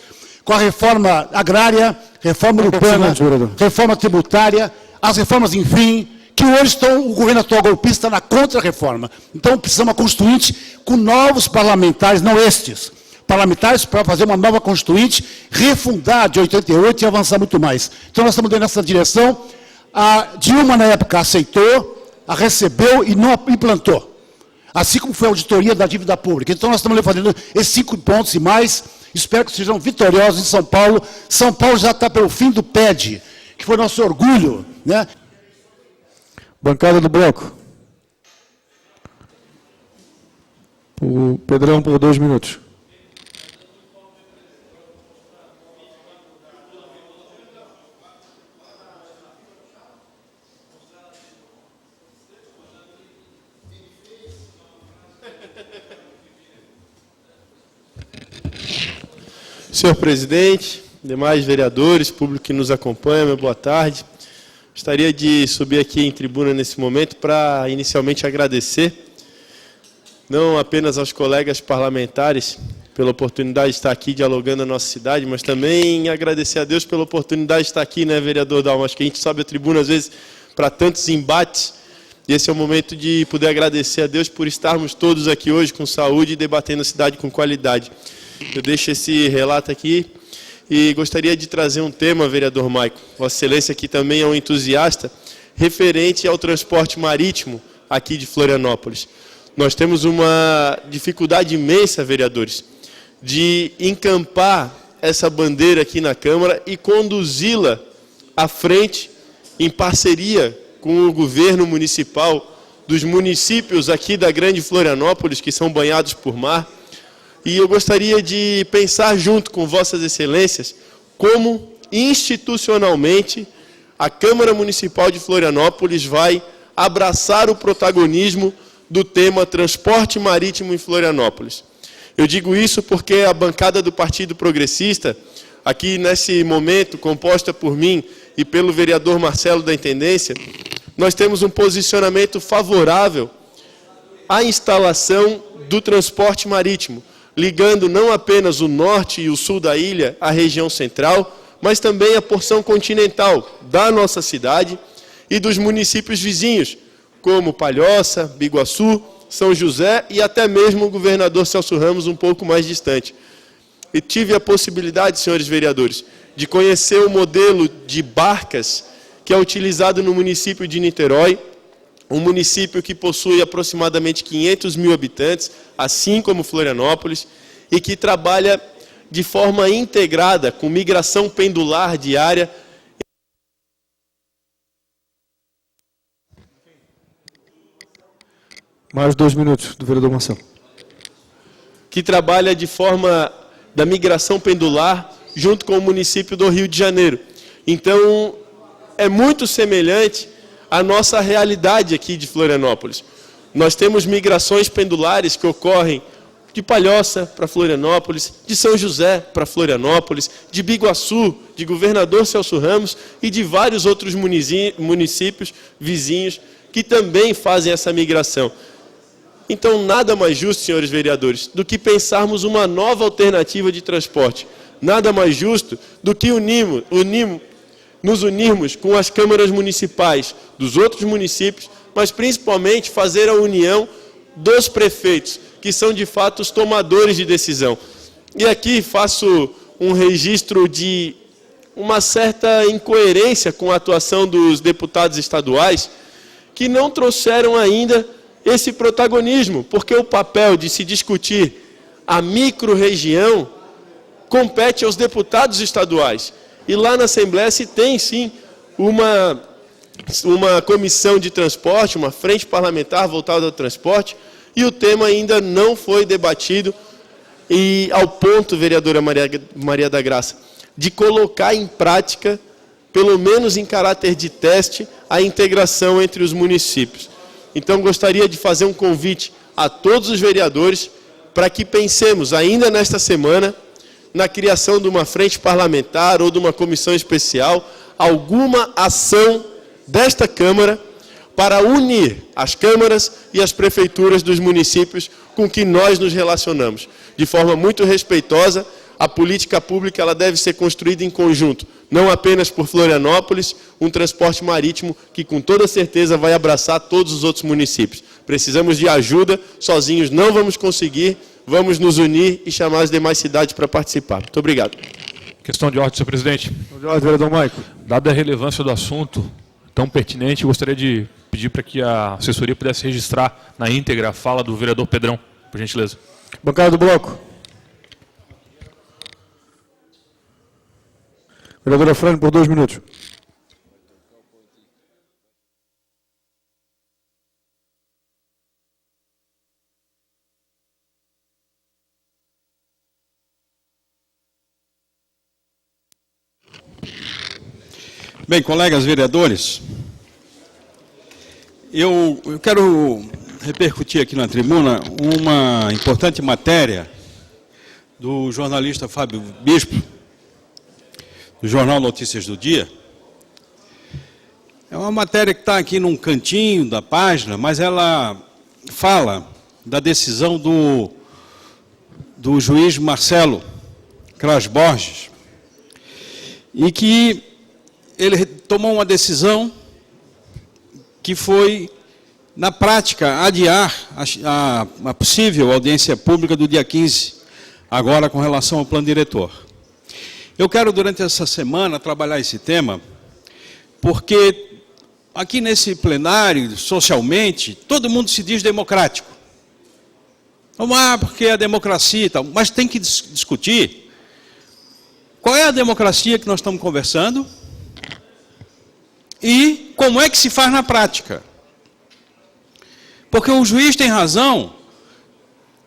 com a reforma agrária, reforma urbana, reforma tributária, as reformas, enfim, que hoje o governo atual golpista está na contra-reforma. Então, precisamos de uma constituinte com novos parlamentares, não estes, parlamentares para fazer uma nova constituinte, refundar de 88 e avançar muito mais. Então, nós estamos dando nessa direção. A Dilma, na época, aceitou, a recebeu e não implantou. Assim como foi a auditoria da dívida pública. Então, nós estamos fazendo esses 5 pontos e mais. Espero que sejam vitoriosos em São Paulo. São Paulo já está pelo fim do PED, que foi nosso orgulho, né? Bancada do Bloco. O Pedrão por 2 minutos. Senhor presidente, demais vereadores, público que nos acompanha, meu boa tarde. Gostaria de subir aqui em tribuna nesse momento para inicialmente agradecer, não apenas aos colegas parlamentares pela oportunidade de estar aqui dialogando na nossa cidade, mas também agradecer a Deus pela oportunidade de estar aqui, né, vereador Dalma? Acho que a gente sobe a tribuna às vezes para tantos embates, e esse é o momento de poder agradecer a Deus por estarmos todos aqui hoje com saúde e debatendo a cidade com qualidade. Eu deixo esse relato aqui e gostaria de trazer um tema, vereador Maico. Vossa Excelência aqui também é um entusiasta, referente ao transporte marítimo aqui de Florianópolis. Nós temos uma dificuldade imensa, vereadores, de encampar essa bandeira aqui na Câmara e conduzi-la à frente em parceria com o governo municipal dos municípios aqui da Grande Florianópolis, que são banhados por mar. E eu gostaria de pensar junto com Vossas Excelências como institucionalmente a Câmara Municipal de Florianópolis vai abraçar o protagonismo do tema transporte marítimo em Florianópolis. Eu digo isso porque a bancada do Partido Progressista, aqui nesse momento, composta por mim e pelo vereador Marcelo da Intendência, nós temos um posicionamento favorável à instalação do transporte marítimo, ligando não apenas o norte e o sul da ilha à região central, mas também a porção continental da nossa cidade e dos municípios vizinhos, como Palhoça, Biguaçu, São José e até mesmo o governador Celso Ramos, um pouco mais distante. E tive a possibilidade, senhores vereadores, de conhecer o modelo de barcas que é utilizado no município de Niterói, um município que possui aproximadamente 500 mil habitantes, assim como Florianópolis, e que trabalha de forma integrada, com migração pendular diária. Mais 2 minutos do vereador Marcelo. Que trabalha de forma da migração pendular junto com o município do Rio de Janeiro. Então, é muito semelhante à nossa realidade aqui de Florianópolis. Nós temos migrações pendulares que ocorrem de Palhoça para Florianópolis, de São José para Florianópolis, de Biguaçu, de governador Celso Ramos e de vários outros municípios vizinhos que também fazem essa migração. Então, nada mais justo, senhores vereadores, do que pensarmos uma nova alternativa de transporte. Nada mais justo do que nos unirmos com as câmaras municipais dos outros municípios, mas principalmente fazer a união dos prefeitos, que são de fato os tomadores de decisão. E aqui faço um registro de uma certa incoerência com a atuação dos deputados estaduais, que não trouxeram ainda esse protagonismo, porque o papel de se discutir a micro-região compete aos deputados estaduais. E lá na Assembleia se tem, sim, uma comissão de transporte, uma frente parlamentar voltada ao transporte, e o tema ainda não foi debatido, e ao ponto, vereadora Maria da Graça, de colocar em prática, pelo menos em caráter de teste, a integração entre os municípios. Então, gostaria de fazer um convite a todos os vereadores para que pensemos, ainda nesta semana, na criação de uma frente parlamentar ou de uma comissão especial, alguma ação desta Câmara para unir as câmaras e as prefeituras dos municípios com que nós nos relacionamos. De forma muito respeitosa, a política pública ela deve ser construída em conjunto, não apenas por Florianópolis, um transporte marítimo que com toda certeza vai abraçar todos os outros municípios. Precisamos de ajuda, sozinhos não vamos conseguir, vamos nos unir e chamar as demais cidades para participar. Muito obrigado. Questão de ordem, senhor presidente. De ordem, vereador Maico. Dada a relevância do assunto tão pertinente, eu gostaria de pedir para que a assessoria pudesse registrar na íntegra a fala do vereador Pedrão, por gentileza. Bancada do Bloco. Vereadora Frane, por 2 minutos. Bem, colegas vereadores, eu quero repercutir aqui na tribuna uma importante matéria do jornalista Fábio Bispo, do Jornal Notícias do Dia. É uma matéria que está aqui num cantinho da página, mas ela fala da decisão do juiz Marcelo Cras Borges, e que ele tomou uma decisão que foi, na prática, adiar a possível audiência pública do dia 15, agora com relação ao plano diretor. Eu quero, durante essa semana, trabalhar esse tema, porque aqui nesse plenário, socialmente, todo mundo se diz democrático. Vamos lá, porque é a democracia e tal, mas tem que discutir qual é a democracia que nós estamos conversando e como é que se faz na prática. Porque o juiz tem razão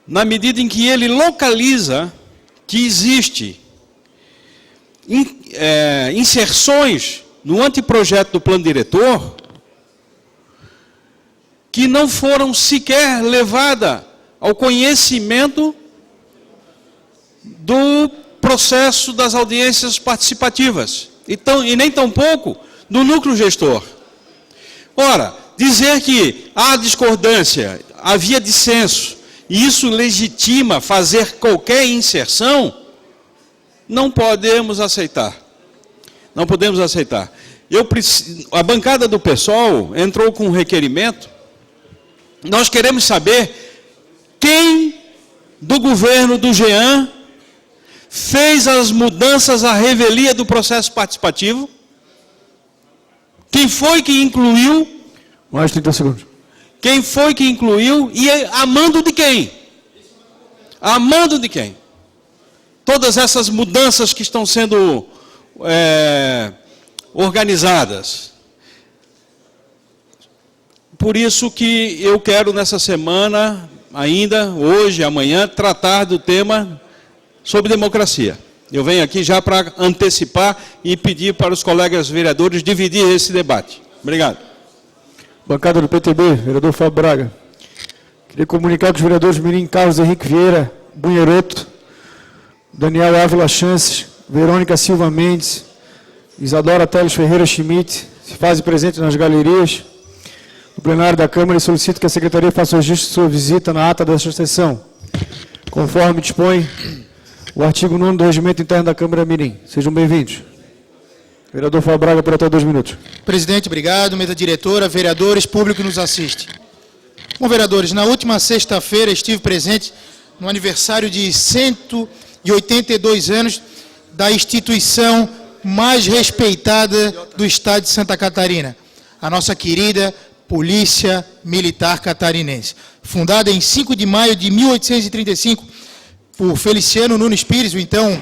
na medida em que ele localiza que existe inserções no anteprojeto do plano diretor que não foram sequer levadas ao conhecimento do processo das audiências participativas, e nem tampouco do núcleo gestor. Ora, dizer que há discordância, havia dissenso, e isso legitima fazer qualquer inserção, não podemos aceitar. Não podemos aceitar. A bancada do PSOL entrou com um requerimento. Nós queremos saber quem do governo do Jean fez as mudanças à revelia do processo participativo. Quem foi que incluiu? Mais 30 segundos. Quem foi que incluiu e a mando de quem? A mando de quem? Todas essas mudanças que estão sendo organizadas. Por isso que eu quero, nessa semana, ainda, hoje, amanhã, tratar do tema sobre democracia. Eu venho aqui já para antecipar e pedir para os colegas vereadores dividir esse debate. Obrigado. Bancada do PTB, vereador Fábio Braga. Queria comunicar que os vereadores Mirim Carlos Henrique Vieira Bunheroto, Daniel Ávila Chances, Verônica Silva Mendes, Isadora Teles Ferreira Schmidt se fazem presentes nas galerias do plenário da Câmara e solicito que a Secretaria faça o registro de sua visita na ata desta sessão, conforme dispõe o artigo 9º do Regimento Interno da Câmara Mirim. Sejam bem-vindos. Vereador Fábio Braga, por até 2 minutos. Presidente, obrigado. Mesa diretora, vereadores, público que nos assiste. Bom, vereadores, na última sexta-feira estive presente no aniversário de 182 anos da instituição mais respeitada do Estado de Santa Catarina, a nossa querida Polícia Militar Catarinense. Fundada em 5 de maio de 1835 por Feliciano Nunes Pires, o então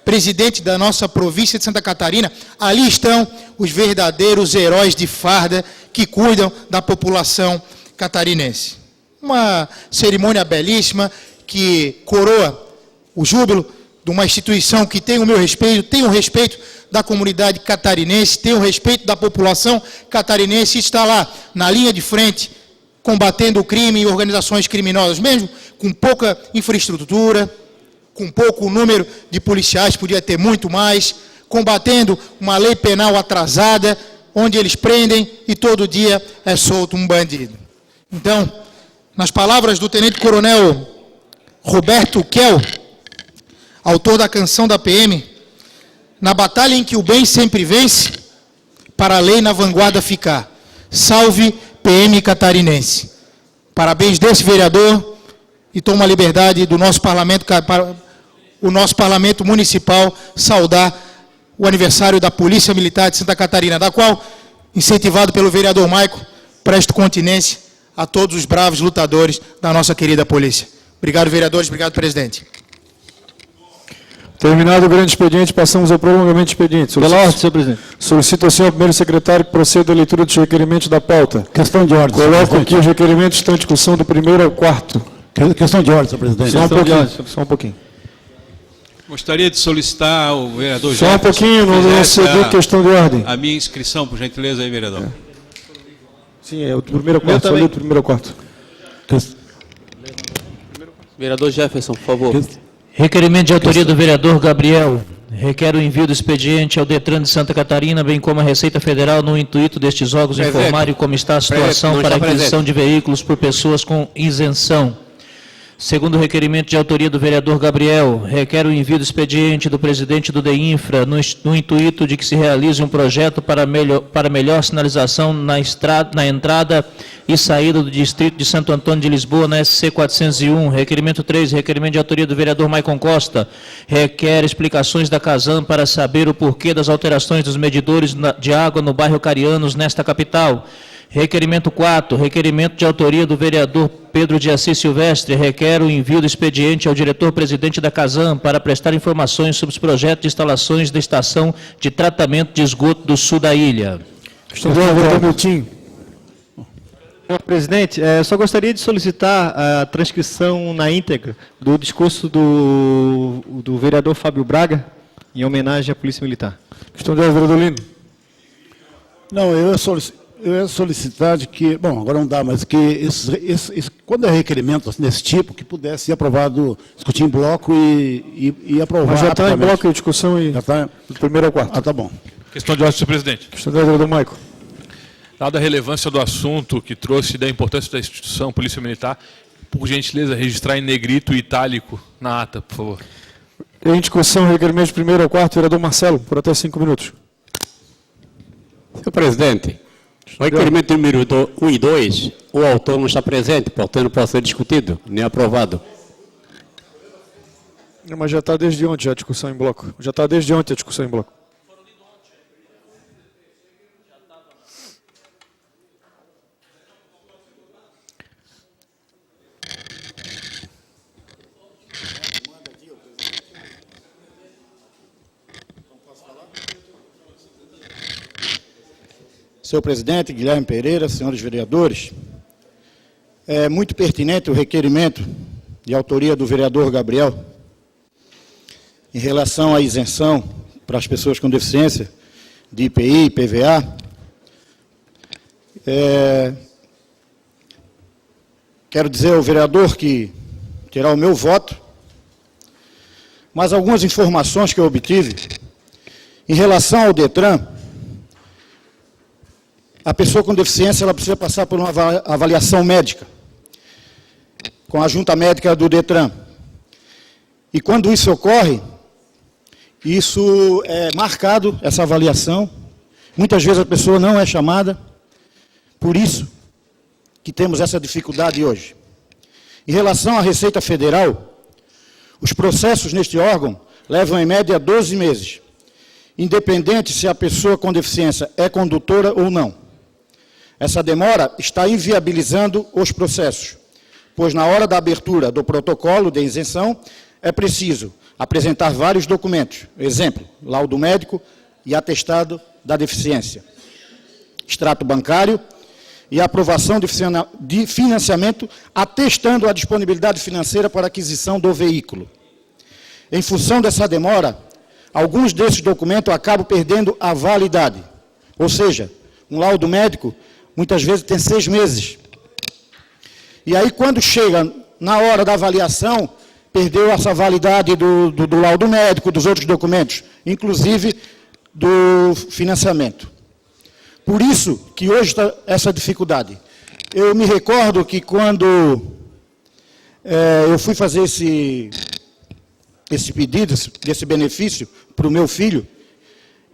presidente da nossa província de Santa Catarina. Ali estão os verdadeiros heróis de farda que cuidam da população catarinense. Uma cerimônia belíssima que coroa o júbilo de uma instituição que tem o meu respeito, tem o respeito da comunidade catarinense, tem o respeito da população catarinense e está lá, na linha de frente, combatendo o crime e organizações criminosas, mesmo com pouca infraestrutura, com pouco número de policiais, podia ter muito mais, combatendo uma lei penal atrasada, onde eles prendem e todo dia é solto um bandido. Então, nas palavras do tenente-coronel Roberto Kell, autor da canção da PM, na batalha em que o bem sempre vence, para a lei na vanguarda ficar. Salve PM catarinense. Parabéns desse vereador e toma a liberdade do nosso parlamento, o nosso parlamento municipal, saudar o aniversário da Polícia Militar de Santa Catarina, da qual, incentivado pelo vereador Maico, presto continência a todos os bravos lutadores da nossa querida polícia. Obrigado, vereadores. Obrigado, presidente. Terminado o grande expediente, passamos ao prolongamento de expediente. Pela ordem, senhor presidente. Solicito ao senhor primeiro secretário que proceda à leitura dos requerimentos da pauta. Questão de ordem. Coloco aqui os requerimentos que estão em discussão do primeiro ao quarto. Questão de ordem, senhor presidente. Só um pouquinho. Gostaria de solicitar ao vereador Só um pouquinho, não seguir questão de ordem. A minha inscrição, por gentileza, aí, vereador. Sim, é o do primeiro ao quarto. Só do primeiro ao quarto. Vereador Jefferson, por favor. Requerimento de autoria do vereador Gabriel. Requer o envio do expediente ao Detran de Santa Catarina, bem como à Receita Federal, no intuito destes órgãos informarem como está a situação para a aquisição de veículos por pessoas com isenção. Segundo o requerimento de autoria do vereador Gabriel, requer o envio do expediente do presidente do DEINFRA no intuito de que se realize um projeto para melhor sinalização na entrada e saída do distrito de Santo Antônio de Lisboa, na SC 401. Requerimento 3, requerimento de autoria do vereador Maicon Costa, requer explicações da Casan para saber o porquê das alterações dos medidores de água no bairro Carianos, nesta capital. Requerimento 4, requerimento de autoria do vereador Pedro de Assis Silvestre, requer o envio do expediente ao diretor-presidente da Casan para prestar informações sobre os projetos de instalações da estação de tratamento de esgoto do sul da ilha. Questão de ordem, Milton. Senhor presidente, só gostaria de solicitar a transcrição na íntegra do discurso do vereador Fábio Braga, em homenagem à Polícia Militar. Questão de ordem, vereador Lino. Não, eu ia solicitar de que, bom, agora não dá, mas que quando é requerimento desse tipo, que pudesse ser aprovado, discutir em bloco e aprovar. Mas já está em bloco a discussão e do primeiro ao quarto. Ah, tá bom. Questão de ordem, senhor presidente. Questão de ordem, vereador Maico. Dada a relevância do assunto que trouxe da importância da instituição Polícia Militar, por gentileza, registrar em negrito e itálico na ata, por favor. Em discussão, requerimento de primeiro ao quarto, vereador Marcelo, por até 5 minutos. Senhor presidente, o requerimento número 1 e 2, o autor não está presente, portanto não pode ser discutido, nem aprovado. Não, mas já está desde ontem a discussão em bloco. Já está desde ontem a discussão em bloco. Senhor presidente, Guilherme Pereira, senhores vereadores, é muito pertinente o requerimento de autoria do vereador Gabriel em relação à isenção para as pessoas com deficiência de IPI, IPVA. Quero dizer ao vereador que terá o meu voto, mas algumas informações que eu obtive em relação ao Detran. A pessoa com deficiência ela precisa passar por uma avaliação médica com a junta médica do Detran. E quando isso ocorre, isso é marcado, essa avaliação. Muitas vezes a pessoa não é chamada, por isso que temos essa dificuldade hoje. Em relação à Receita Federal, os processos neste órgão levam em média 12 meses, independente se a pessoa com deficiência é condutora ou não. Essa demora está inviabilizando os processos, pois na hora da abertura do protocolo de isenção é preciso apresentar vários documentos, exemplo, laudo médico e atestado da deficiência, extrato bancário e aprovação de financiamento atestando a disponibilidade financeira para aquisição do veículo. Em função dessa demora, alguns desses documentos acabam perdendo a validade, ou seja, um laudo médico muitas vezes tem 6 meses. E aí, quando chega na hora da avaliação, perdeu essa validade do laudo médico, dos outros documentos. Inclusive, do financiamento. Por isso que hoje está essa dificuldade. Eu me recordo que quando eu fui fazer esse pedido, desse benefício para o meu filho,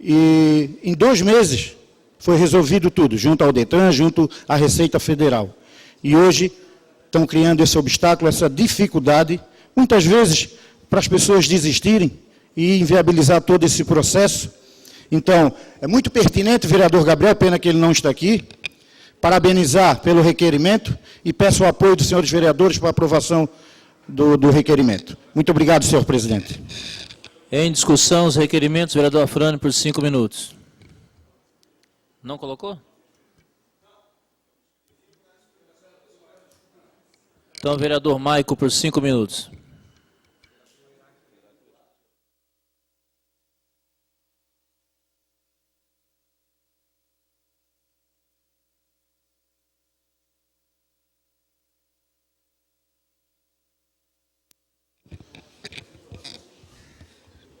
e em 2 meses foi resolvido tudo, junto ao Detran, junto à Receita Federal. E hoje estão criando esse obstáculo, essa dificuldade, muitas vezes para as pessoas desistirem e inviabilizar todo esse processo. Então, é muito pertinente, vereador Gabriel, pena que ele não está aqui, parabenizar pelo requerimento e peço o apoio dos senhores vereadores para a aprovação do requerimento. Muito obrigado, senhor presidente. Em discussão, os requerimentos, vereador Afrânio, por 5 minutos. Não colocou? Então, vereador Maico, por 5 minutos.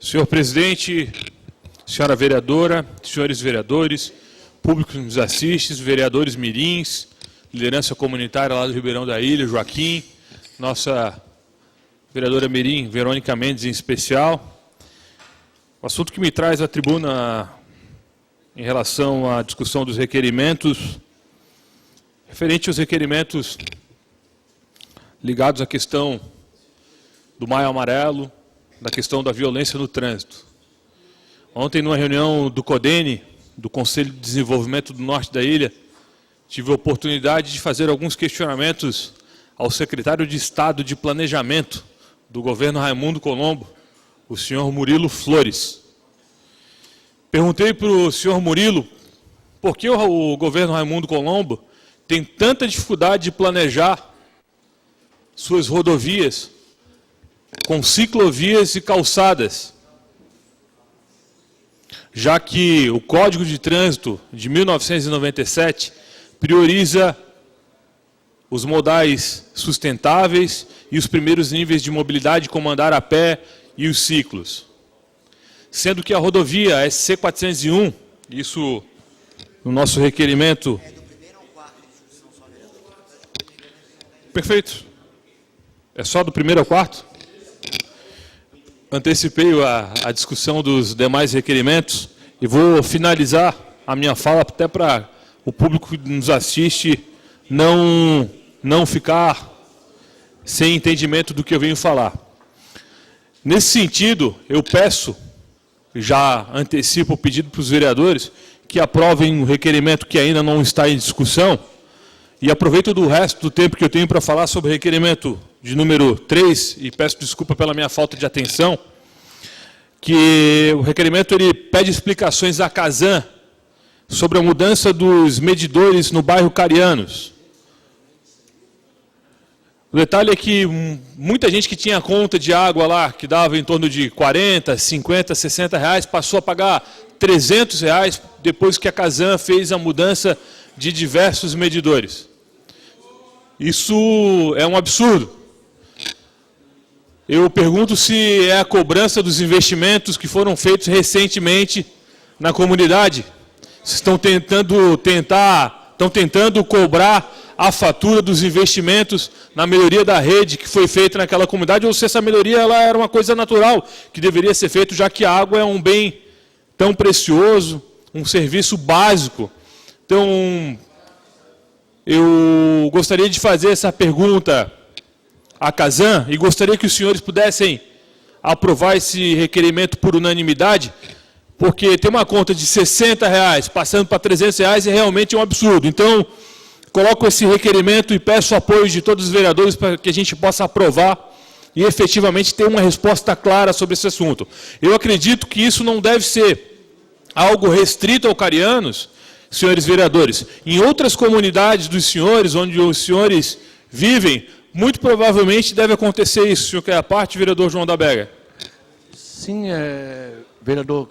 Senhor presidente, senhora vereadora, senhores vereadores, público que nos assiste, vereadores mirins, liderança comunitária lá do Ribeirão da Ilha, Joaquim, nossa vereadora mirim, Verônica Mendes, em especial. O assunto que me traz à tribuna em relação à discussão dos requerimentos, referente aos requerimentos ligados à questão do Maio Amarelo, da questão da violência no trânsito. Ontem, numa reunião do CODENE, do Conselho de Desenvolvimento do Norte da Ilha, tive a oportunidade de fazer alguns questionamentos ao secretário de Estado de Planejamento do governo Raimundo Colombo, o senhor Murilo Flores. Perguntei para o senhor Murilo por que o governo Raimundo Colombo tem tanta dificuldade de planejar suas rodovias com ciclovias e calçadas, já que o Código de Trânsito de 1997 prioriza os modais sustentáveis e os primeiros níveis de mobilidade, como andar a pé e os ciclos. Sendo que a rodovia SC401, isso no nosso requerimento... Perfeito. É só do 1º ao 4º? Antecipei a discussão dos demais requerimentos e vou finalizar a minha fala até para o público que nos assiste não ficar sem entendimento do que eu venho falar. Nesse sentido, eu peço, já antecipo o pedido para os vereadores, que aprovem um requerimento que ainda não está em discussão e aproveito do resto do tempo que eu tenho para falar sobre o requerimento de número 3, e peço desculpa pela minha falta de atenção, que o requerimento ele pede explicações à Casan sobre a mudança dos medidores no bairro Carianos. O detalhe é que muita gente que tinha conta de água lá, que dava em torno de 40, 50, 60 reais, passou a pagar 300 reais depois que a Casan fez a mudança de diversos medidores. Isso é um absurdo. Eu pergunto se é a cobrança dos investimentos que foram feitos recentemente na comunidade. Estão tentando cobrar a fatura dos investimentos na melhoria da rede que foi feita naquela comunidade, ou se essa melhoria ela era uma coisa natural, que deveria ser feita, já que a água é um bem tão precioso, um serviço básico. Então, eu gostaria de fazer essa pergunta à Casan e gostaria que os senhores pudessem aprovar esse requerimento por unanimidade, porque ter uma conta de 60 reais passando para 300 reais é realmente um absurdo. Então, coloco esse requerimento e peço o apoio de todos os vereadores para que a gente possa aprovar e efetivamente ter uma resposta clara sobre esse assunto. Eu acredito que isso não deve ser algo restrito ao Carianos, senhores vereadores. Em outras comunidades dos senhores, onde os senhores vivem, muito provavelmente deve acontecer isso. O senhor quer a parte, vereador João da Bega? Sim, vereador,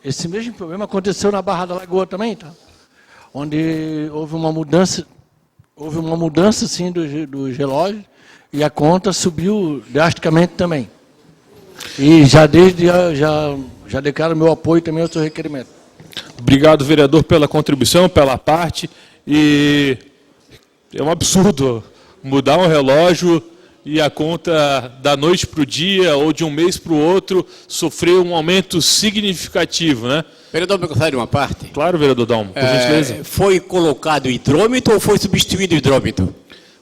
esse mesmo problema aconteceu na Barra da Lagoa também, tá? Onde houve uma mudança sim, dos relógios e a conta subiu drasticamente também. E já já declaro meu apoio também ao seu requerimento. Obrigado, vereador, pela contribuição, pela parte. E é um absurdo mudar um relógio e a conta da noite para o dia ou de um mês para o outro sofrer um aumento significativo, né? Vereador, me gostaria de uma parte? Claro, vereador Dalmo, por gentileza. Foi colocado o hidrômetro ou foi substituído o hidrômetro?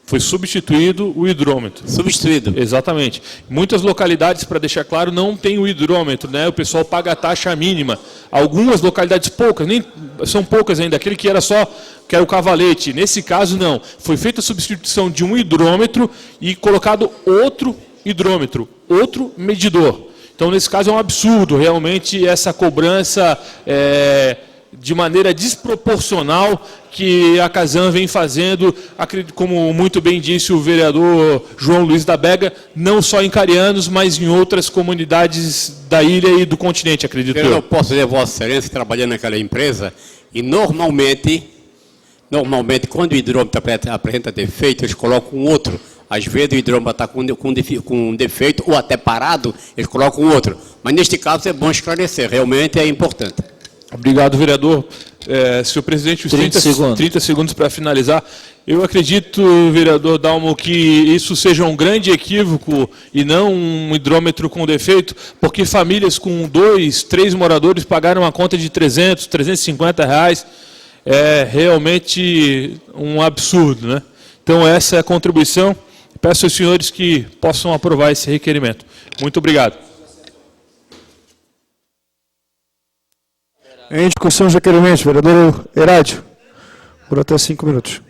Foi substituído o hidrômetro. Substituído. Exatamente. Muitas localidades, para deixar claro, não tem o hidrômetro, né? O pessoal paga a taxa mínima. Algumas localidades, poucas, nem são poucas ainda, aquele que era o cavalete. Nesse caso, não. Foi feita a substituição de um hidrômetro e colocado outro hidrômetro, outro medidor. Então, nesse caso, é um absurdo, realmente, essa cobrança de maneira desproporcional que a Casan vem fazendo, como muito bem disse o vereador João Luiz da Bega, não só em Carianos, mas em outras comunidades da ilha e do continente, acredito eu. Eu posso dizer, Vossa Excelência, trabalhando naquela empresa, e normalmente, quando o hidrômetro apresenta defeito, eles colocam um outro. Às vezes o hidrômetro está com defeito ou até parado, eles colocam outro. Mas neste caso é bom esclarecer, realmente é importante. Obrigado, vereador. Senhor presidente, os 30 segundos para finalizar. Eu acredito, vereador Dalmo, que isso seja um grande equívoco e não um hidrômetro com defeito, porque famílias com 2, 3 moradores pagaram uma conta de R$300, R$350. É realmente um absurdo, né? Então, essa é a contribuição. Peço aos senhores que possam aprovar esse requerimento. Muito obrigado. Em discussão de requerimento, vereador Herádio, por até 5 minutos.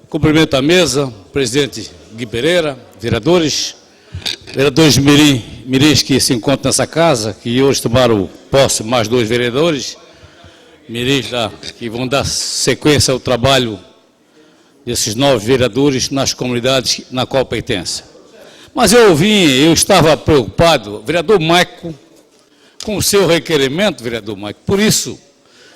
Cumprimento a mesa, presidente Gui Pereira, vereadores Miris que se encontram nessa casa, que hoje tomaram posse mais 2 vereadores, Miris que vão dar sequência ao trabalho desses 9 vereadores nas comunidades na qual pertencem. Mas eu estava preocupado, vereador Maico, com o seu requerimento, vereador Maico, por isso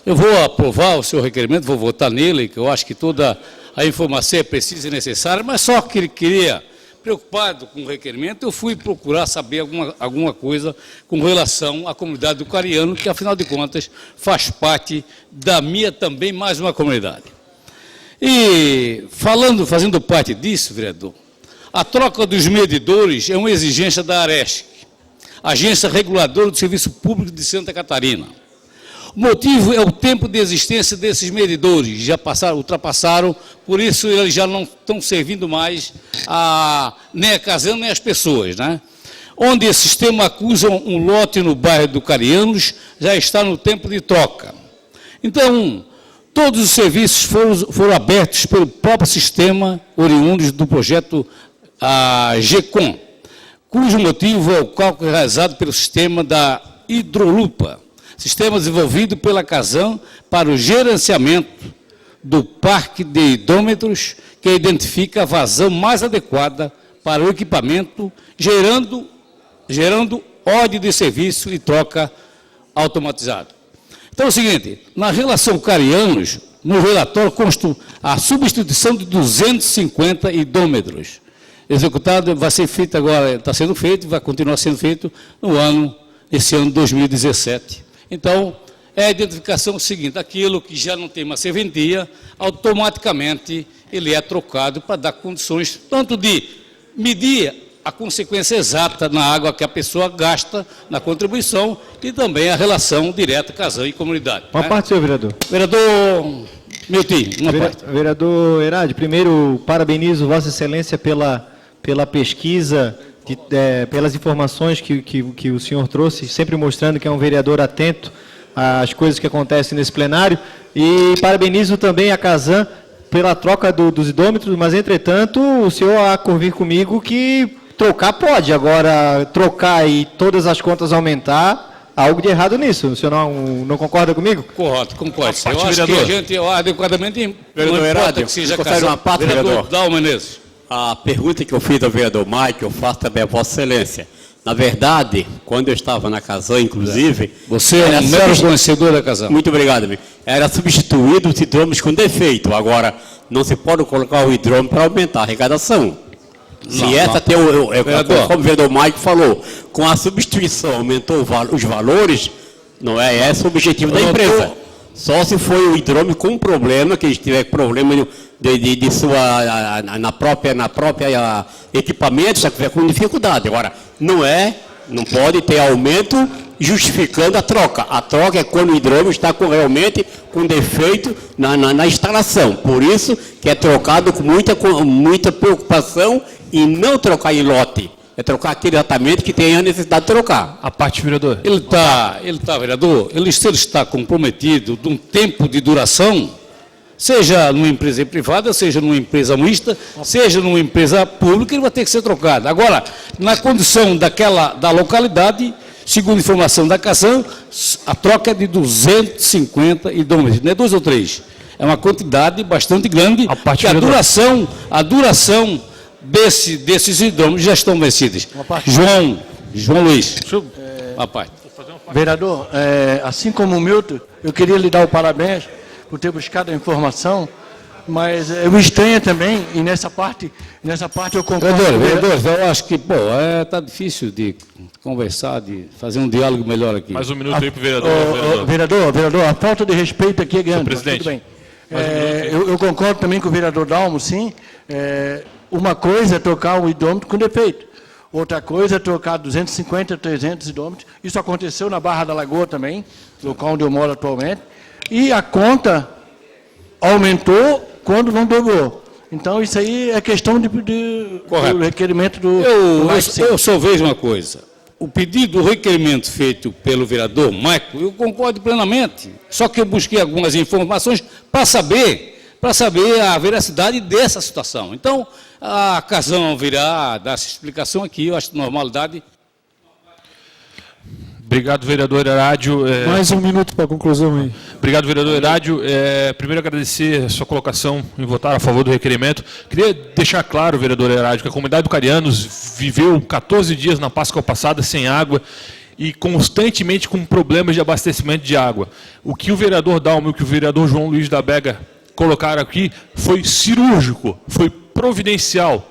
eu vou aprovar o seu requerimento, vou votar nele, que eu acho que toda a informação é precisa e necessária, mas só que ele queria, preocupado com o requerimento, eu fui procurar saber alguma coisa com relação à comunidade do Cariano, que, afinal de contas, faz parte da minha também mais uma comunidade. E, fazendo parte disso, vereador, a troca dos medidores é uma exigência da ARESC, Agência Reguladora do Serviço Público de Santa Catarina. O motivo é o tempo de existência desses medidores, ultrapassaram, por isso eles já não estão servindo mais nem a Casan, nem as pessoas, né? Onde esse sistema acusa um lote no bairro do Carianos, já está no tempo de troca. Então, todos os serviços foram abertos pelo próprio sistema oriundos do projeto GECOM, cujo motivo é o cálculo realizado pelo sistema da Hidrolupa, sistema desenvolvido pela Casan para o gerenciamento do parque de hidrômetros, que identifica a vazão mais adequada para o equipamento, gerando ordem de serviço e troca automatizado. Então é o seguinte, na relação Carianos, no relatório consta a substituição de 250 hidrômetros. Executado, vai ser feito agora, está sendo feito, vai continuar sendo feito esse ano 2017. Então, é a identificação seguinte, aquilo que já não tem mais serventia, automaticamente ele é trocado para dar condições tanto de medir a consequência exata na água que a pessoa gasta na contribuição e também a relação direta Casan e comunidade. Uma parte, senhor vereador. Vereador Milton, uma parte. Vereador Herade, primeiro parabenizo Vossa Excelência pela pesquisa, pelas informações que o senhor trouxe, sempre mostrando que é um vereador atento às coisas que acontecem nesse plenário, e parabenizo também a Casan pela troca dos hidrômetros, mas, entretanto, o senhor há de convir comigo que trocar pode, agora trocar e todas as contas aumentar, há algo de errado nisso. O senhor não concorda comigo? Concordo. Eu acho que a gente adequadamente, vereador Herade, que seja Casan. Vereador Dalmo Menezes. A pergunta que eu fiz ao vereador Mike, eu faço também a Vossa Excelência. Na verdade, quando eu estava na Casan, inclusive... Você é um mero conhecedor da Casan. Muito obrigado, amigo. Era substituído os hidrômetros com defeito. Agora, não se pode colocar o hidrômetro para aumentar a arrecadação. Se essa tem como o vereador Mike falou, com a substituição aumentou os valores, não é esse o objetivo da empresa. Só se foi o hidrômetro com problema, que tiver problema de sua na própria equipamento, já tiver com dificuldade. Agora, não pode ter aumento justificando a troca. A troca é quando o hidrômetro está realmente com defeito na instalação. Por isso que é trocado com muita preocupação e não trocar em lote. É trocar aquele exatamente que tem a necessidade de trocar. A parte, vereador. Vereador, se ele está comprometido de um tempo de duração, seja numa empresa privada, seja numa empresa mista, seja numa empresa pública, ele vai ter que ser trocado. Agora, na condição da localidade, segundo informação da Casan, a troca é de 250 hidrômetros, não é 2 ou 3. É uma quantidade bastante grande, que a duração desses hidrômetros já estão vencidos. João Luiz, Vereador, assim como o Milton, eu queria lhe dar o parabéns por ter buscado a informação, mas eu estranho também, e nessa parte eu concordo. Vereadores, eu acho que, está difícil de conversar, de fazer um diálogo melhor aqui. Mais um minuto aí para o vereador. Vereador, a falta de respeito aqui é grande. Presidente. Tudo bem. Eu concordo também com o vereador Dalmo, sim. Uma coisa é trocar o hidrômetro com defeito. Outra coisa é trocar 250, 300 hidrômetros. Isso aconteceu na Barra da Lagoa também, local onde eu moro atualmente. E a conta aumentou quando não dobrou. Então, isso aí é questão do requerimento do... Eu só vejo uma coisa. O pedido, o requerimento feito pelo vereador Maico, eu concordo plenamente. Só que eu busquei algumas informações para saber a veracidade dessa situação. Então, a Casan virá dar essa explicação aqui, eu acho de normalidade. Obrigado, vereador Herádio. Mais um minuto para a conclusão aí. Obrigado, vereador Herádio. Primeiro, agradecer a sua colocação em votar a favor do requerimento. Queria deixar claro, vereador Herádio, que a comunidade do Carianos viveu 14 dias na Páscoa passada sem água e constantemente com problemas de abastecimento de água. O que o vereador Dalmo e o que o vereador João Luiz da Bega colocaram aqui foi cirúrgico, foi providencial.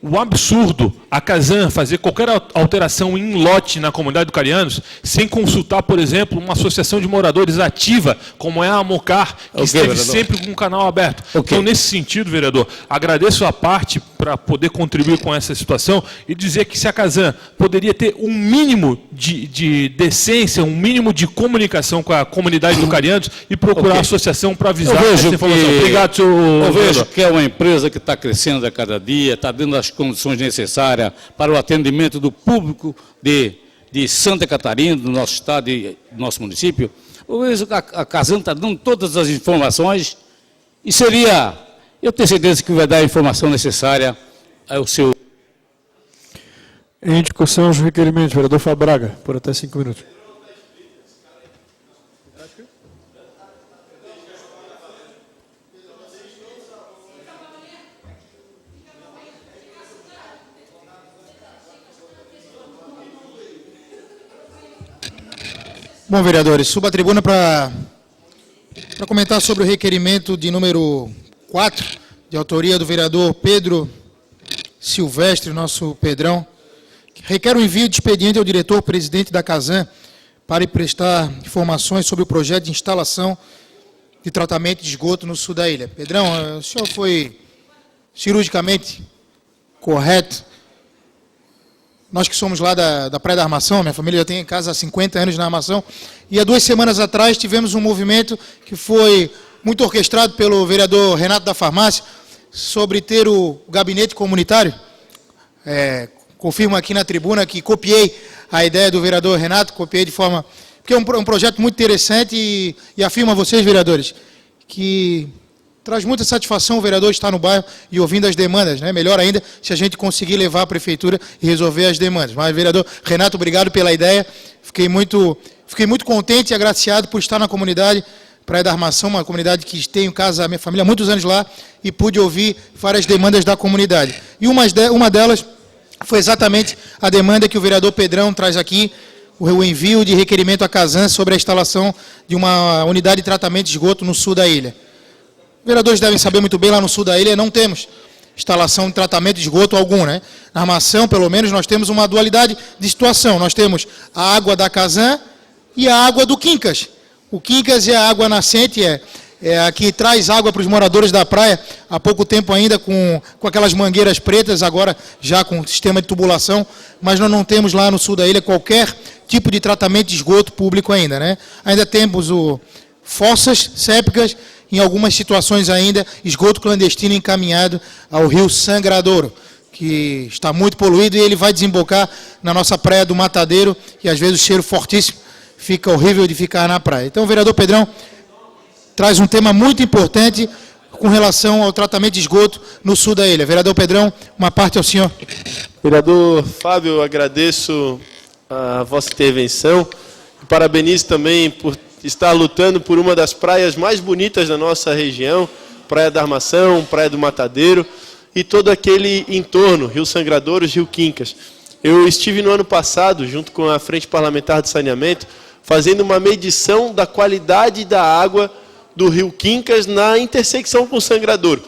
O absurdo, a Casan fazer qualquer alteração em lote na comunidade do Carianos, sem consultar, por exemplo, uma associação de moradores ativa, como é a Amocar, que esteve vereador. Sempre com o canal aberto. Então, nesse sentido, vereador, agradeço a parte para poder contribuir com essa situação e dizer que se a Casan poderia ter um mínimo de decência, um mínimo de comunicação com a comunidade do Carianos e procurar a associação para avisar essa informação. Obrigado, senhor. Eu vejo que é uma empresa que está crescendo a cada dia, está dando as condições necessárias para o atendimento do público de Santa Catarina, do nosso estado e do nosso município. Eu vejo que a Casan está dando todas as informações e eu tenho certeza que vai dar a informação necessária ao seu... Em discussão os requerimentos, vereador Fábio Braga, por até 5 minutos. Bom, vereadores, subo a tribuna para comentar sobre o requerimento de número 4, de autoria do vereador Pedro Silvestre, nosso Pedrão, que requer o envio de expediente ao diretor-presidente da Casan para lhe prestar informações sobre o projeto de instalação de tratamento de esgoto no sul da ilha. Pedrão, o senhor foi cirurgicamente correto. Nós que somos lá da Praia da Armação, minha família já tem em casa há 50 anos na Armação, e há 2 semanas atrás tivemos um movimento que foi muito orquestrado pelo vereador Renato da Farmácia, sobre ter o gabinete comunitário. Confirmo aqui na tribuna que copiei a ideia do vereador Renato, copiei de forma... Porque é um projeto muito interessante e afirmo a vocês, vereadores, que... traz muita satisfação o vereador estar no bairro e ouvindo as demandas, né? Melhor ainda se a gente conseguir levar à prefeitura e resolver as demandas. Mas, vereador Renato, obrigado pela ideia. Fiquei muito contente e agraciado por estar na comunidade Praia da Armação, uma comunidade que tem em casa a minha família há muitos anos lá, e pude ouvir várias demandas da comunidade. E uma delas foi exatamente a demanda que o vereador Pedrão traz aqui, o envio de requerimento à Casan sobre a instalação de uma unidade de tratamento de esgoto no sul da ilha. Os vereadores devem saber muito bem, lá no sul da ilha não temos instalação de tratamento de esgoto algum, né? Na Armação, pelo menos, nós temos uma dualidade de situação. Nós temos a água da Casan e a água do Quincas. O Quincas é a água nascente, é a que traz água para os moradores da praia, há pouco tempo ainda com aquelas mangueiras pretas, agora já com sistema de tubulação, mas nós não temos lá no sul da ilha qualquer tipo de tratamento de esgoto público ainda, né? Ainda temos fossas sépticas, em algumas situações ainda, esgoto clandestino encaminhado ao rio Sangradouro, que está muito poluído e ele vai desembocar na nossa praia do Matadeiro, e às vezes o cheiro fortíssimo fica horrível de ficar na praia. Então o vereador Pedrão traz um tema muito importante com relação ao tratamento de esgoto no sul da ilha. Vereador Pedrão, uma parte ao senhor. Vereador Fábio, eu agradeço a vossa intervenção e parabenizo também por estar lutando por uma das praias mais bonitas da nossa região, Praia da Armação, Praia do Matadeiro e todo aquele entorno, Rio Sangradouros, Rio Quincas. Eu estive no ano passado, junto com a Frente Parlamentar de Saneamento, fazendo uma medição da qualidade da água do Rio Quincas na intersecção com o Sangradouro.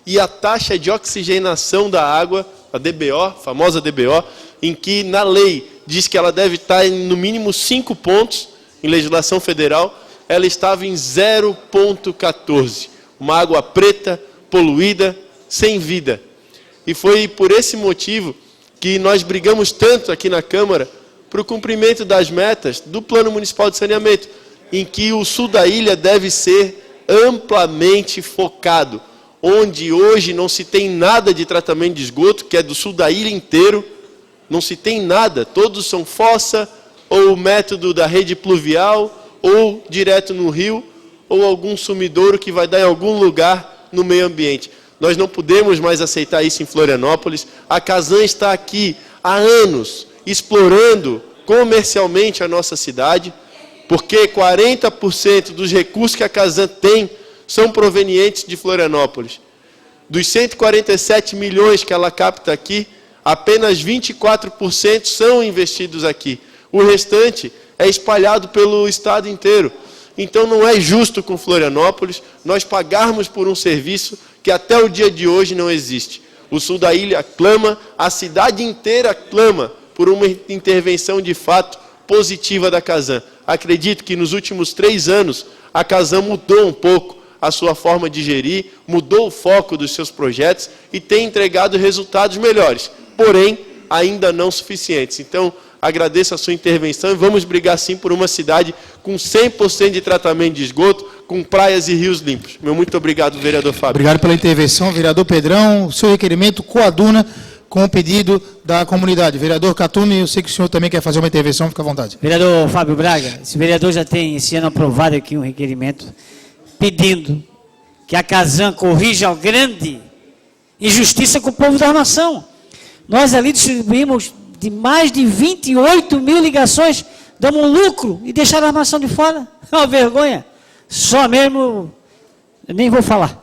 E a taxa de oxigenação da água, a DBO, a famosa DBO, em que na lei diz que ela deve estar em no mínimo 5 pontos, em legislação federal, ela estava em 0,14. Uma água preta, poluída, sem vida. E foi por esse motivo que nós brigamos tanto aqui na Câmara para o cumprimento das metas do Plano Municipal de Saneamento, em que o sul da ilha deve ser amplamente focado, onde hoje não se tem nada de tratamento de esgoto, que é do sul da ilha inteiro, não se tem nada, todos são fossa, ou o método da rede pluvial, ou direto no rio, ou algum sumidouro que vai dar em algum lugar no meio ambiente. Nós não podemos mais aceitar isso em Florianópolis. A Casan está aqui há anos, explorando comercialmente a nossa cidade, porque 40% dos recursos que a Casan tem são provenientes de Florianópolis. Dos 147 milhões que ela capta aqui, apenas 24% são investidos aqui. O restante é espalhado pelo estado inteiro. Então não é justo com Florianópolis nós pagarmos por um serviço que até o dia de hoje não existe. O sul da ilha clama, a cidade inteira clama por uma intervenção de fato positiva da Casan. Acredito que nos últimos 3 anos a Casan mudou um pouco a sua forma de gerir, mudou o foco dos seus projetos e tem entregado resultados melhores, porém ainda não suficientes. Então, agradeço a sua intervenção e vamos brigar sim por uma cidade com 100% de tratamento de esgoto, com praias e rios limpos. Meu muito obrigado, vereador Fábio. Obrigado pela intervenção, vereador Pedrão. O seu requerimento coaduna com o pedido da comunidade. Vereador Catume, eu sei que o senhor também quer fazer uma intervenção, fica à vontade. Vereador Fábio Braga, esse vereador já tem esse ano aprovado aqui um requerimento pedindo que a Casan corrija a grande injustiça com o povo da Armação. Nós ali distribuímos de mais de 28 mil ligações, damos um lucro e deixaram a Armação de fora. É uma vergonha. Só mesmo, eu nem vou falar.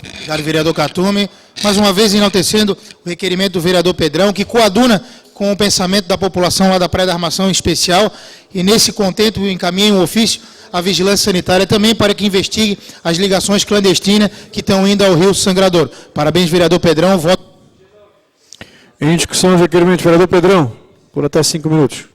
Obrigado, vereador Catume. Mais uma vez enaltecendo o requerimento do vereador Pedrão, que coaduna com o pensamento da população lá da Praia da Armação em especial, e nesse contento encaminha um ofício à Vigilância Sanitária também para que investigue as ligações clandestinas que estão indo ao Rio Sangradouro. Parabéns, vereador Pedrão. Voto. Em discussão, os requerimentos, vereador Pedrão, por até 5 minutos.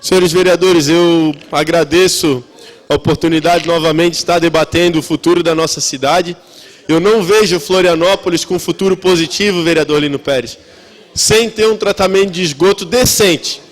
Senhores vereadores, eu agradeço a oportunidade novamente de estar debatendo o futuro da nossa cidade. Eu não vejo Florianópolis com futuro positivo, vereador Lino Pérez, sem ter um tratamento de esgoto decente.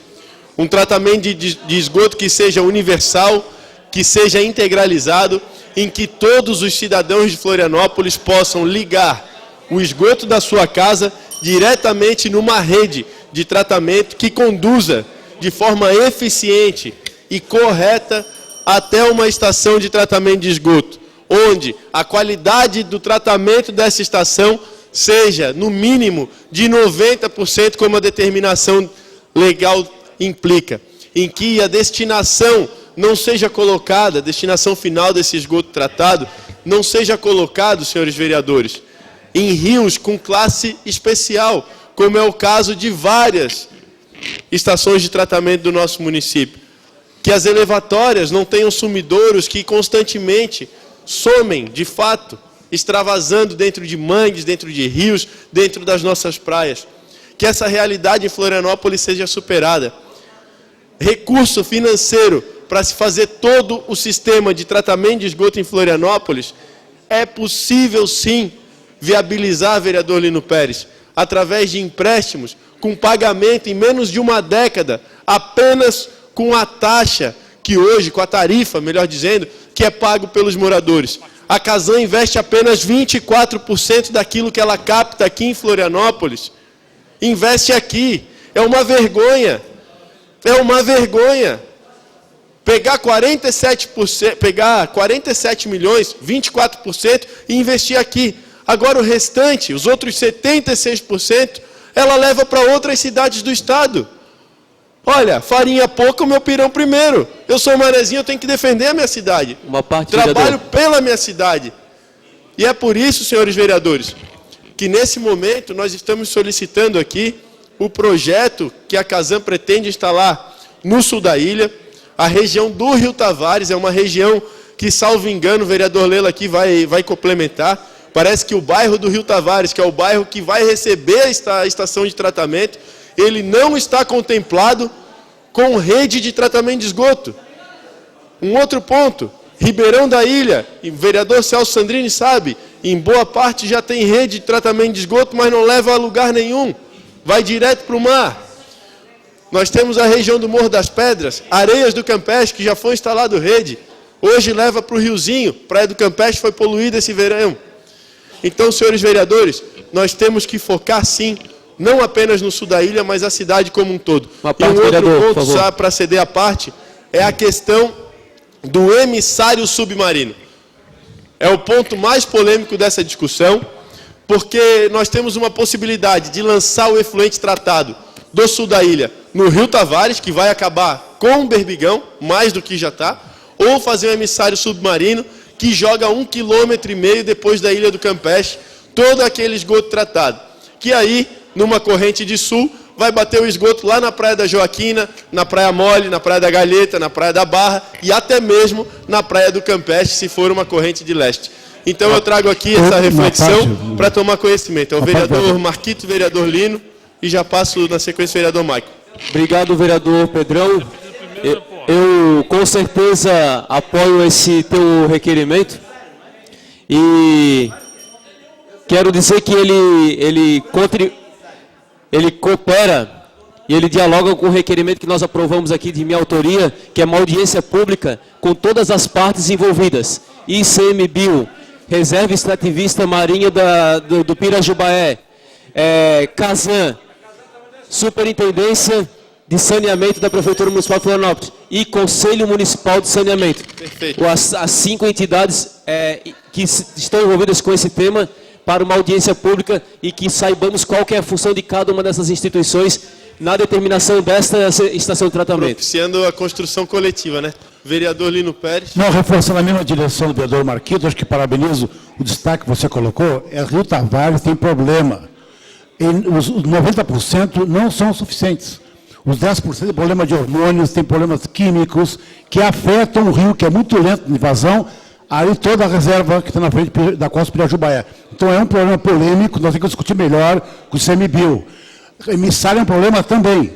Um tratamento de esgoto que seja universal, que seja integralizado, em que todos os cidadãos de Florianópolis possam ligar o esgoto da sua casa diretamente numa rede de tratamento que conduza de forma eficiente e correta até uma estação de tratamento de esgoto, onde a qualidade do tratamento dessa estação seja, no mínimo, de 90%, como a determinação legal implica, em que a destinação não seja colocada, a destinação final desse esgoto tratado, não seja colocado, senhores vereadores, em rios com classe especial, como é o caso de várias estações de tratamento do nosso município. Que as elevatórias não tenham sumidouros que constantemente somem, de fato, extravasando dentro de mangues, dentro de rios, dentro das nossas praias. Que essa realidade em Florianópolis seja superada. Recurso financeiro para se fazer todo o sistema de tratamento de esgoto em Florianópolis, é possível sim viabilizar, vereador Lino Pérez, através de empréstimos, com pagamento em menos de uma década, apenas com a taxa que hoje, com a tarifa, melhor dizendo, que é pago pelos moradores. A Casan investe apenas 24% daquilo que ela capta aqui em Florianópolis. Investe aqui. É uma vergonha. É uma vergonha. Pegar 47 milhões, 24%, e investir aqui. Agora o restante, os outros 76%, ela leva para outras cidades do estado. Olha, farinha pouca, o meu pirão primeiro. Eu sou manezinho, eu tenho que defender a minha cidade. Trabalho pela minha cidade. E é por isso, senhores vereadores, que nesse momento nós estamos solicitando aqui o projeto que a Casan pretende instalar no sul da ilha. A região do Rio Tavares é uma região que, salvo engano, o vereador Lela aqui vai complementar. Parece que o bairro do Rio Tavares, que é o bairro que vai receber a estação de tratamento, ele não está contemplado com rede de tratamento de esgoto. Um outro ponto, Ribeirão da Ilha, e o vereador Celso Sandrini sabe, em boa parte já tem rede de tratamento de esgoto, mas não leva a lugar nenhum, vai direto para o mar. Nós temos a região do Morro das Pedras, Areias do Campeche, que já foi instalado rede, hoje leva para o Riozinho, Praia do Campeche foi poluída esse verão. Então, senhores vereadores, nós temos que focar sim, não apenas no sul da ilha, mas a cidade como um todo. E um outro ponto, só para ceder a parte, é a questão do emissário submarino. É o ponto mais polêmico dessa discussão, porque nós temos uma possibilidade de lançar o efluente tratado do sul da ilha no Rio Tavares, que vai acabar com o Berbigão, mais do que já está, ou fazer um emissário submarino que joga 1,5 km depois da Ilha do Campeche, todo aquele esgoto tratado. Que aí, numa corrente de sul, vai bater o esgoto lá na Praia da Joaquina, na Praia Mole, na Praia da Galheta, na Praia da Barra e até mesmo na Praia do Campeche, se for uma corrente de leste. Então eu trago aqui essa reflexão para tomar conhecimento. É o vereador Marquito, vereador Lino, e já passo na sequência o vereador Maicon. Obrigado, vereador Pedrão. Eu com certeza apoio esse teu requerimento e quero dizer que ele coopera e ele dialoga com o requerimento que nós aprovamos aqui de minha autoria, que é uma audiência pública com todas as partes envolvidas, ICMBio, Reserva Extrativista Marinha do Pirajubaé, Casan, Superintendência de Saneamento da Prefeitura Municipal de Florianópolis e Conselho Municipal de Saneamento. Perfeito. As 5 entidades que estão envolvidas com esse tema para uma audiência pública e que saibamos qual que é a função de cada uma dessas instituições na determinação desta estação de tratamento. Propiciando a construção coletiva, né? Vereador Lino Pérez. Não, reforçando a mesma direção do vereador Marquito, acho que parabenizo o destaque que você colocou, Rio Tavares tem problema. Os 90% não são suficientes. Os 10% tem problema de hormônios, tem problemas químicos que afetam o rio, que é muito lento de invasão, aí toda a reserva que está na frente da costa Pirajubaé. Então é um problema polêmico, nós temos que discutir melhor com o ICMBio. Emissário é um problema também.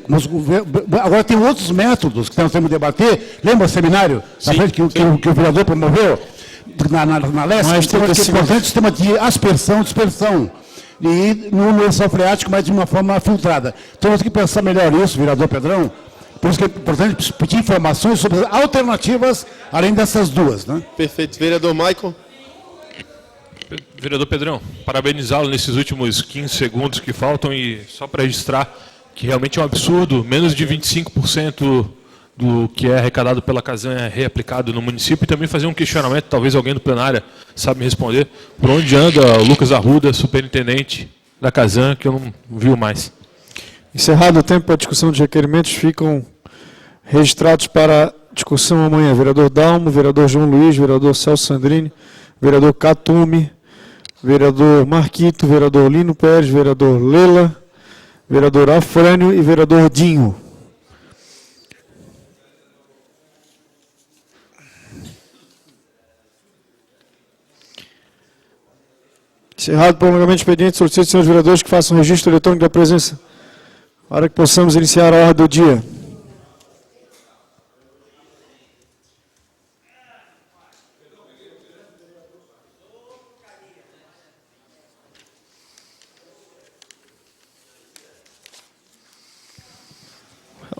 Agora tem outros métodos que nós temos que debater. Lembra o seminário na frente que o vereador promoveu? Na leste, nós temos que importante o sistema de aspersão, dispersão. E no lençol freático, mas de uma forma filtrada. Então, nós temos que pensar melhor isso, vereador Pedrão. Por isso que é importante pedir informações sobre alternativas, além dessas duas. Né? Perfeito. Vereador Maicon. Vereador Pedrão, parabenizá-lo nesses últimos 15 segundos que faltam e só para registrar que realmente é um absurdo, menos de 25% do que é arrecadado pela Casan é reaplicado no município, e também fazer um questionamento, talvez alguém do plenário sabe me responder, por onde anda o Lucas Arruda, superintendente da Casan, que eu não vi mais. Encerrado o tempo para discussão de requerimentos, ficam registrados para discussão amanhã. Vereador Dalmo, vereador João Luiz, vereador Celso Sandrini, vereador Catume, vereador Marquito, vereador Lino Pérez, vereador Lela, vereador Afrânio e vereador Dinho. Encerrado o prolongamento do expediente, solicito aos senhores vereadores que façam registro eletrônico da presença, para que possamos iniciar a ordem do dia.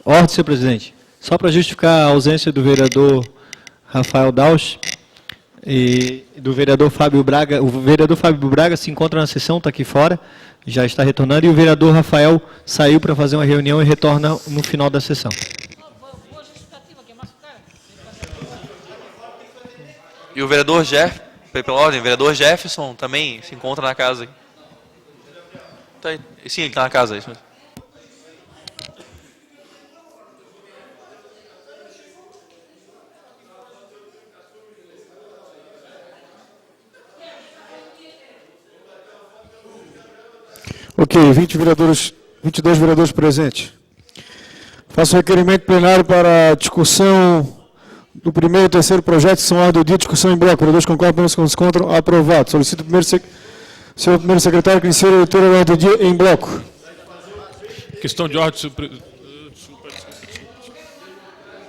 Ordem, senhor presidente. Só para justificar a ausência do vereador Rafael Dausch e do vereador Fábio Braga. O vereador Fábio Braga se encontra na sessão, está aqui fora, já está retornando, e o vereador Rafael saiu para fazer uma reunião e retorna no final da sessão. E o vereador pela ordem, o vereador Jefferson também se encontra na casa. Tá aí. Sim, ele está na casa. Isso mesmo. Ok, 22 vereadores presentes. Faço requerimento plenário para discussão do primeiro e terceiro projeto, que são ordem do dia, discussão em bloco. Vereadores concordam, apenas com os contra, aprovado. Solicito o senhor primeiro secretário que inicie a leitura da ordem do dia em bloco. Questão de ordem.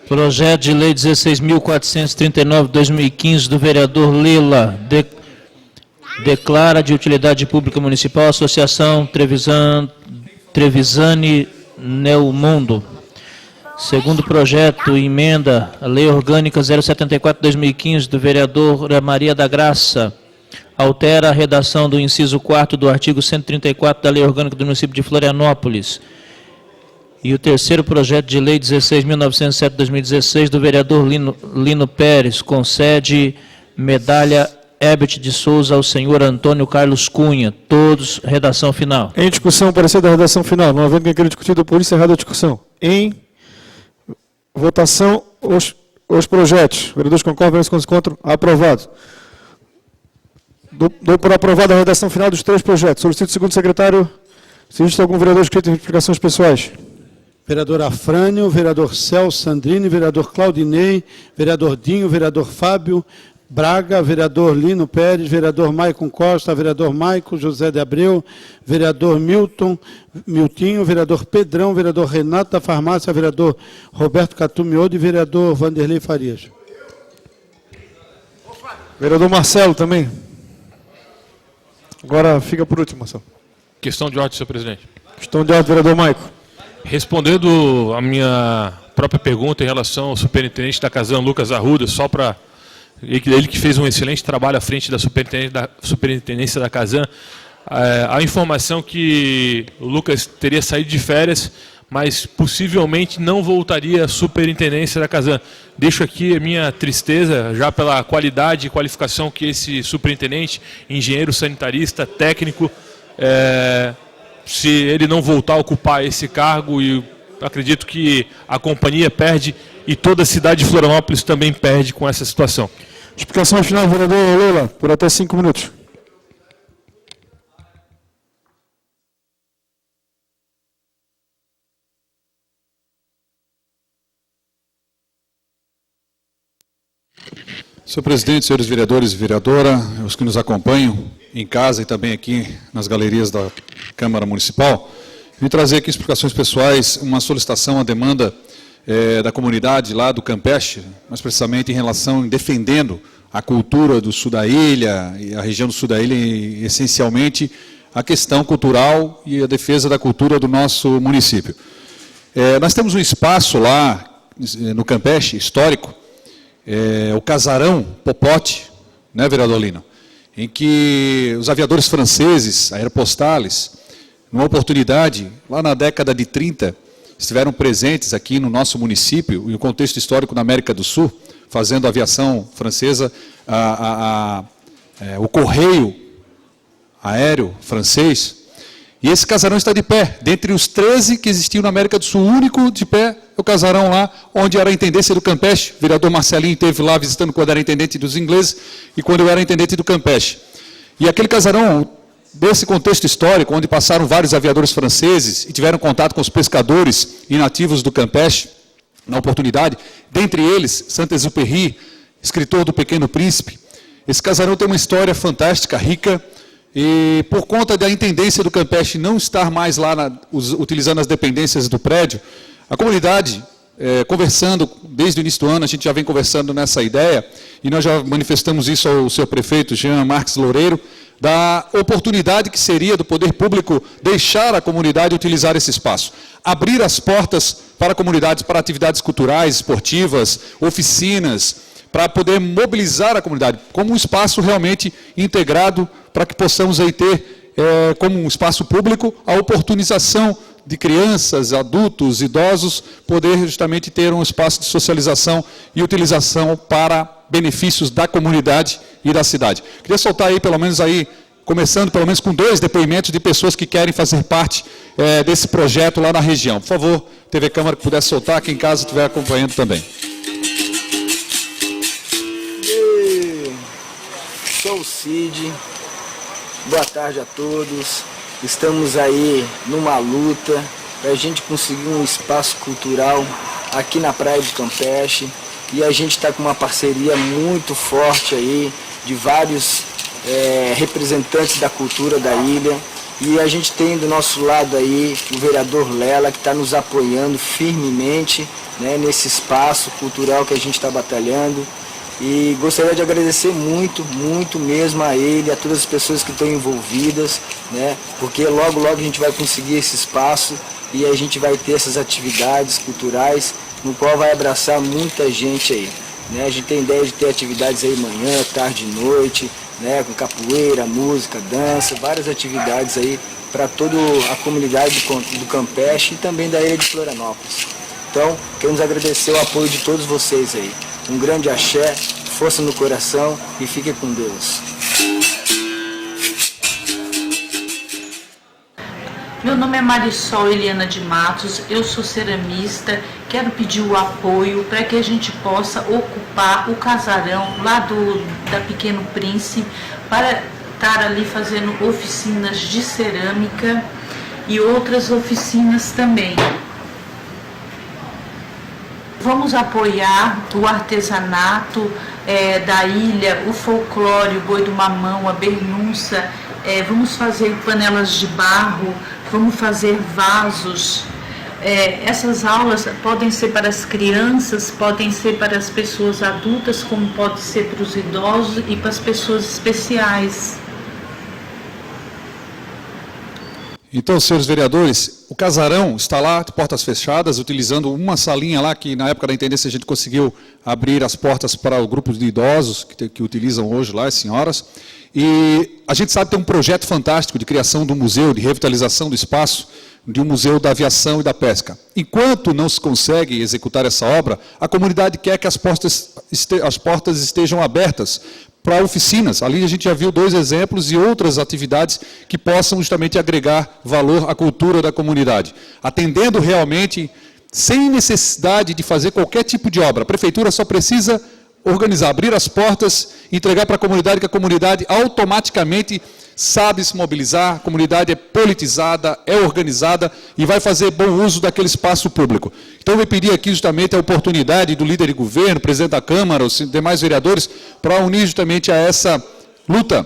Projeto de Lei 16.439/2015 do vereador Lela, declara de utilidade pública municipal a Associação Trevisani Neomundo. Segundo projeto, emenda a Lei Orgânica 074/2015 do vereador Maria da Graça, altera a redação do inciso 4º do artigo 134 da Lei Orgânica do município de Florianópolis. E o terceiro projeto de Lei 16.907/2016 do vereador Lino Pérez, concede medalha Herbert de Souza ao senhor Antônio Carlos Cunha. Todos, redação final. Em discussão, parecer da redação final. Não havendo quem queira discutir, por encerrada a discussão. Em votação, os projetos. Vereadores concordam, vereadores contra, aprovado. Dou por aprovada a redação final dos três projetos. Solicito o segundo secretário, se existe algum vereador inscrito em explicações pessoais. Vereador Afrânio, vereador Celso Sandrini, vereador Claudinei, vereador Dinho, vereador Fábio Braga, vereador Lino Pérez, vereador Maicon Costa, vereador Maico José de Abreu, vereador Miltinho, vereador Pedrão, vereador Renato da Farmácia, vereador Roberto Catumiodo e vereador Vanderlei Farias. Vereador Marcelo também. Agora fica por último, Marcelo. Questão de ordem, senhor presidente. Questão de ordem, vereador Maico. Respondendo a minha própria pergunta em relação ao superintendente da Casan, Lucas Arruda, só para ele que fez um excelente trabalho à frente da superintendência da Casan, a informação que o Lucas teria saído de férias, mas possivelmente não voltaria à superintendência da Casan. Deixo aqui a minha tristeza, já pela qualidade e qualificação que esse superintendente, engenheiro sanitarista, técnico, se ele não voltar a ocupar esse cargo, e acredito que a companhia perde e toda a cidade de Florianópolis também perde com essa situação. Explicação final, vereador Lela, por até 5 minutos. Senhor presidente, senhores vereadores e vereadora, os que nos acompanham em casa e também aqui nas galerias da Câmara Municipal, vim trazer aqui explicações pessoais, uma solicitação, uma demanda da comunidade lá do Campeche, mais precisamente em relação, defendendo a cultura do sul da ilha, e a região do sul da ilha, e essencialmente a questão cultural e a defesa da cultura do nosso município. Nós temos um espaço lá no Campeche, histórico, o Casarão Popote, né, vereador Lino, em que os aviadores franceses, aeropostales, numa oportunidade, lá na década de 30, estiveram presentes aqui no nosso município, e o contexto histórico na América do Sul, fazendo a aviação francesa, o correio aéreo francês, e esse casarão está de pé. Dentre os 13 que existiam na América do Sul, o único de pé é o casarão lá, onde era a intendência do Campeche. O vereador Marcelinho esteve lá visitando quando era intendente dos ingleses e quando eu era intendente do Campeche. E aquele casarão, desse contexto histórico, onde passaram vários aviadores franceses e tiveram contato com os pescadores e nativos do Campeche, na oportunidade, dentre eles, Saint-Exupéry, escritor do Pequeno Príncipe. Esse casarão tem uma história fantástica, rica, e por conta da intendência do Campeche não estar mais lá utilizando as dependências do prédio, a comunidade, conversando desde o início do ano, a gente já vem conversando nessa ideia, e nós já manifestamos isso ao seu prefeito, Jean Marques Loureiro, da oportunidade que seria do poder público deixar a comunidade utilizar esse espaço. Abrir as portas para a comunidade, para atividades culturais, esportivas, oficinas, para poder mobilizar a comunidade como um espaço realmente integrado, para que possamos aí ter, como um espaço público, a oportunização de crianças, adultos, idosos, poder justamente ter um espaço de socialização e utilização para benefícios da comunidade e da cidade. Queria soltar aí, pelo menos aí, começando pelo menos com 2 depoimentos de pessoas que querem fazer parte desse projeto lá na região. Por favor, TV Câmara, que pudesse soltar, quem em casa estiver acompanhando também. Sou o Cid, boa tarde a todos. Estamos aí numa luta para a gente conseguir um espaço cultural aqui na Praia do Campeche, e a gente está com uma parceria muito forte aí de vários representantes da cultura da ilha, e a gente tem do nosso lado aí o vereador Lela, que está nos apoiando firmemente, né, nesse espaço cultural que a gente está batalhando. E gostaria de agradecer muito, muito mesmo a ele, a todas as pessoas que estão envolvidas, né? Porque logo, logo a gente vai conseguir esse espaço e a gente vai ter essas atividades culturais, no qual vai abraçar muita gente aí, né? A gente tem ideia de ter atividades aí manhã, tarde e noite, né? Com capoeira, música, dança, várias atividades aí para toda a comunidade do Campeche e também da ilha de Florianópolis. Então, queremos agradecer o apoio de todos vocês aí. Um grande axé, força no coração e fique com Deus. Meu nome é Marisol Eliana de Matos, eu sou ceramista, quero pedir o apoio para que a gente possa ocupar o casarão lá da Pequeno Príncipe para estar ali fazendo oficinas de cerâmica e outras oficinas também. Vamos apoiar o artesanato da ilha, o folclore, o boi do mamão, a bernunça, vamos fazer panelas de barro, vamos fazer vasos. Essas aulas podem ser para as crianças, podem ser para as pessoas adultas, como pode ser para os idosos e para as pessoas especiais. Então, senhores vereadores, o casarão está lá, de portas fechadas, utilizando uma salinha lá, que na época da intendência a gente conseguiu abrir as portas para o grupo de idosos que utilizam hoje lá, as senhoras. E a gente sabe que tem um projeto fantástico de criação do museu, de revitalização do espaço, de um museu da aviação e da pesca. Enquanto não se consegue executar essa obra, a comunidade quer que as portas estejam abertas para oficinas. Ali a gente já viu 2 exemplos e outras atividades que possam justamente agregar valor à cultura da comunidade, atendendo realmente sem necessidade de fazer qualquer tipo de obra. A prefeitura só precisa organizar, abrir as portas, entregar para a comunidade, que a comunidade automaticamente sabe se mobilizar, a comunidade é politizada, é organizada e vai fazer bom uso daquele espaço público. Então eu vou pedir aqui justamente a oportunidade do líder de governo, presidente da Câmara, os demais vereadores, para unir justamente a essa luta,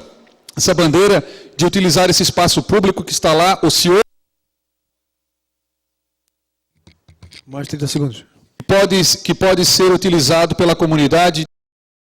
essa bandeira de utilizar esse espaço público que está lá, ocioso. Mais 30 segundos. Que pode ser utilizado pela comunidade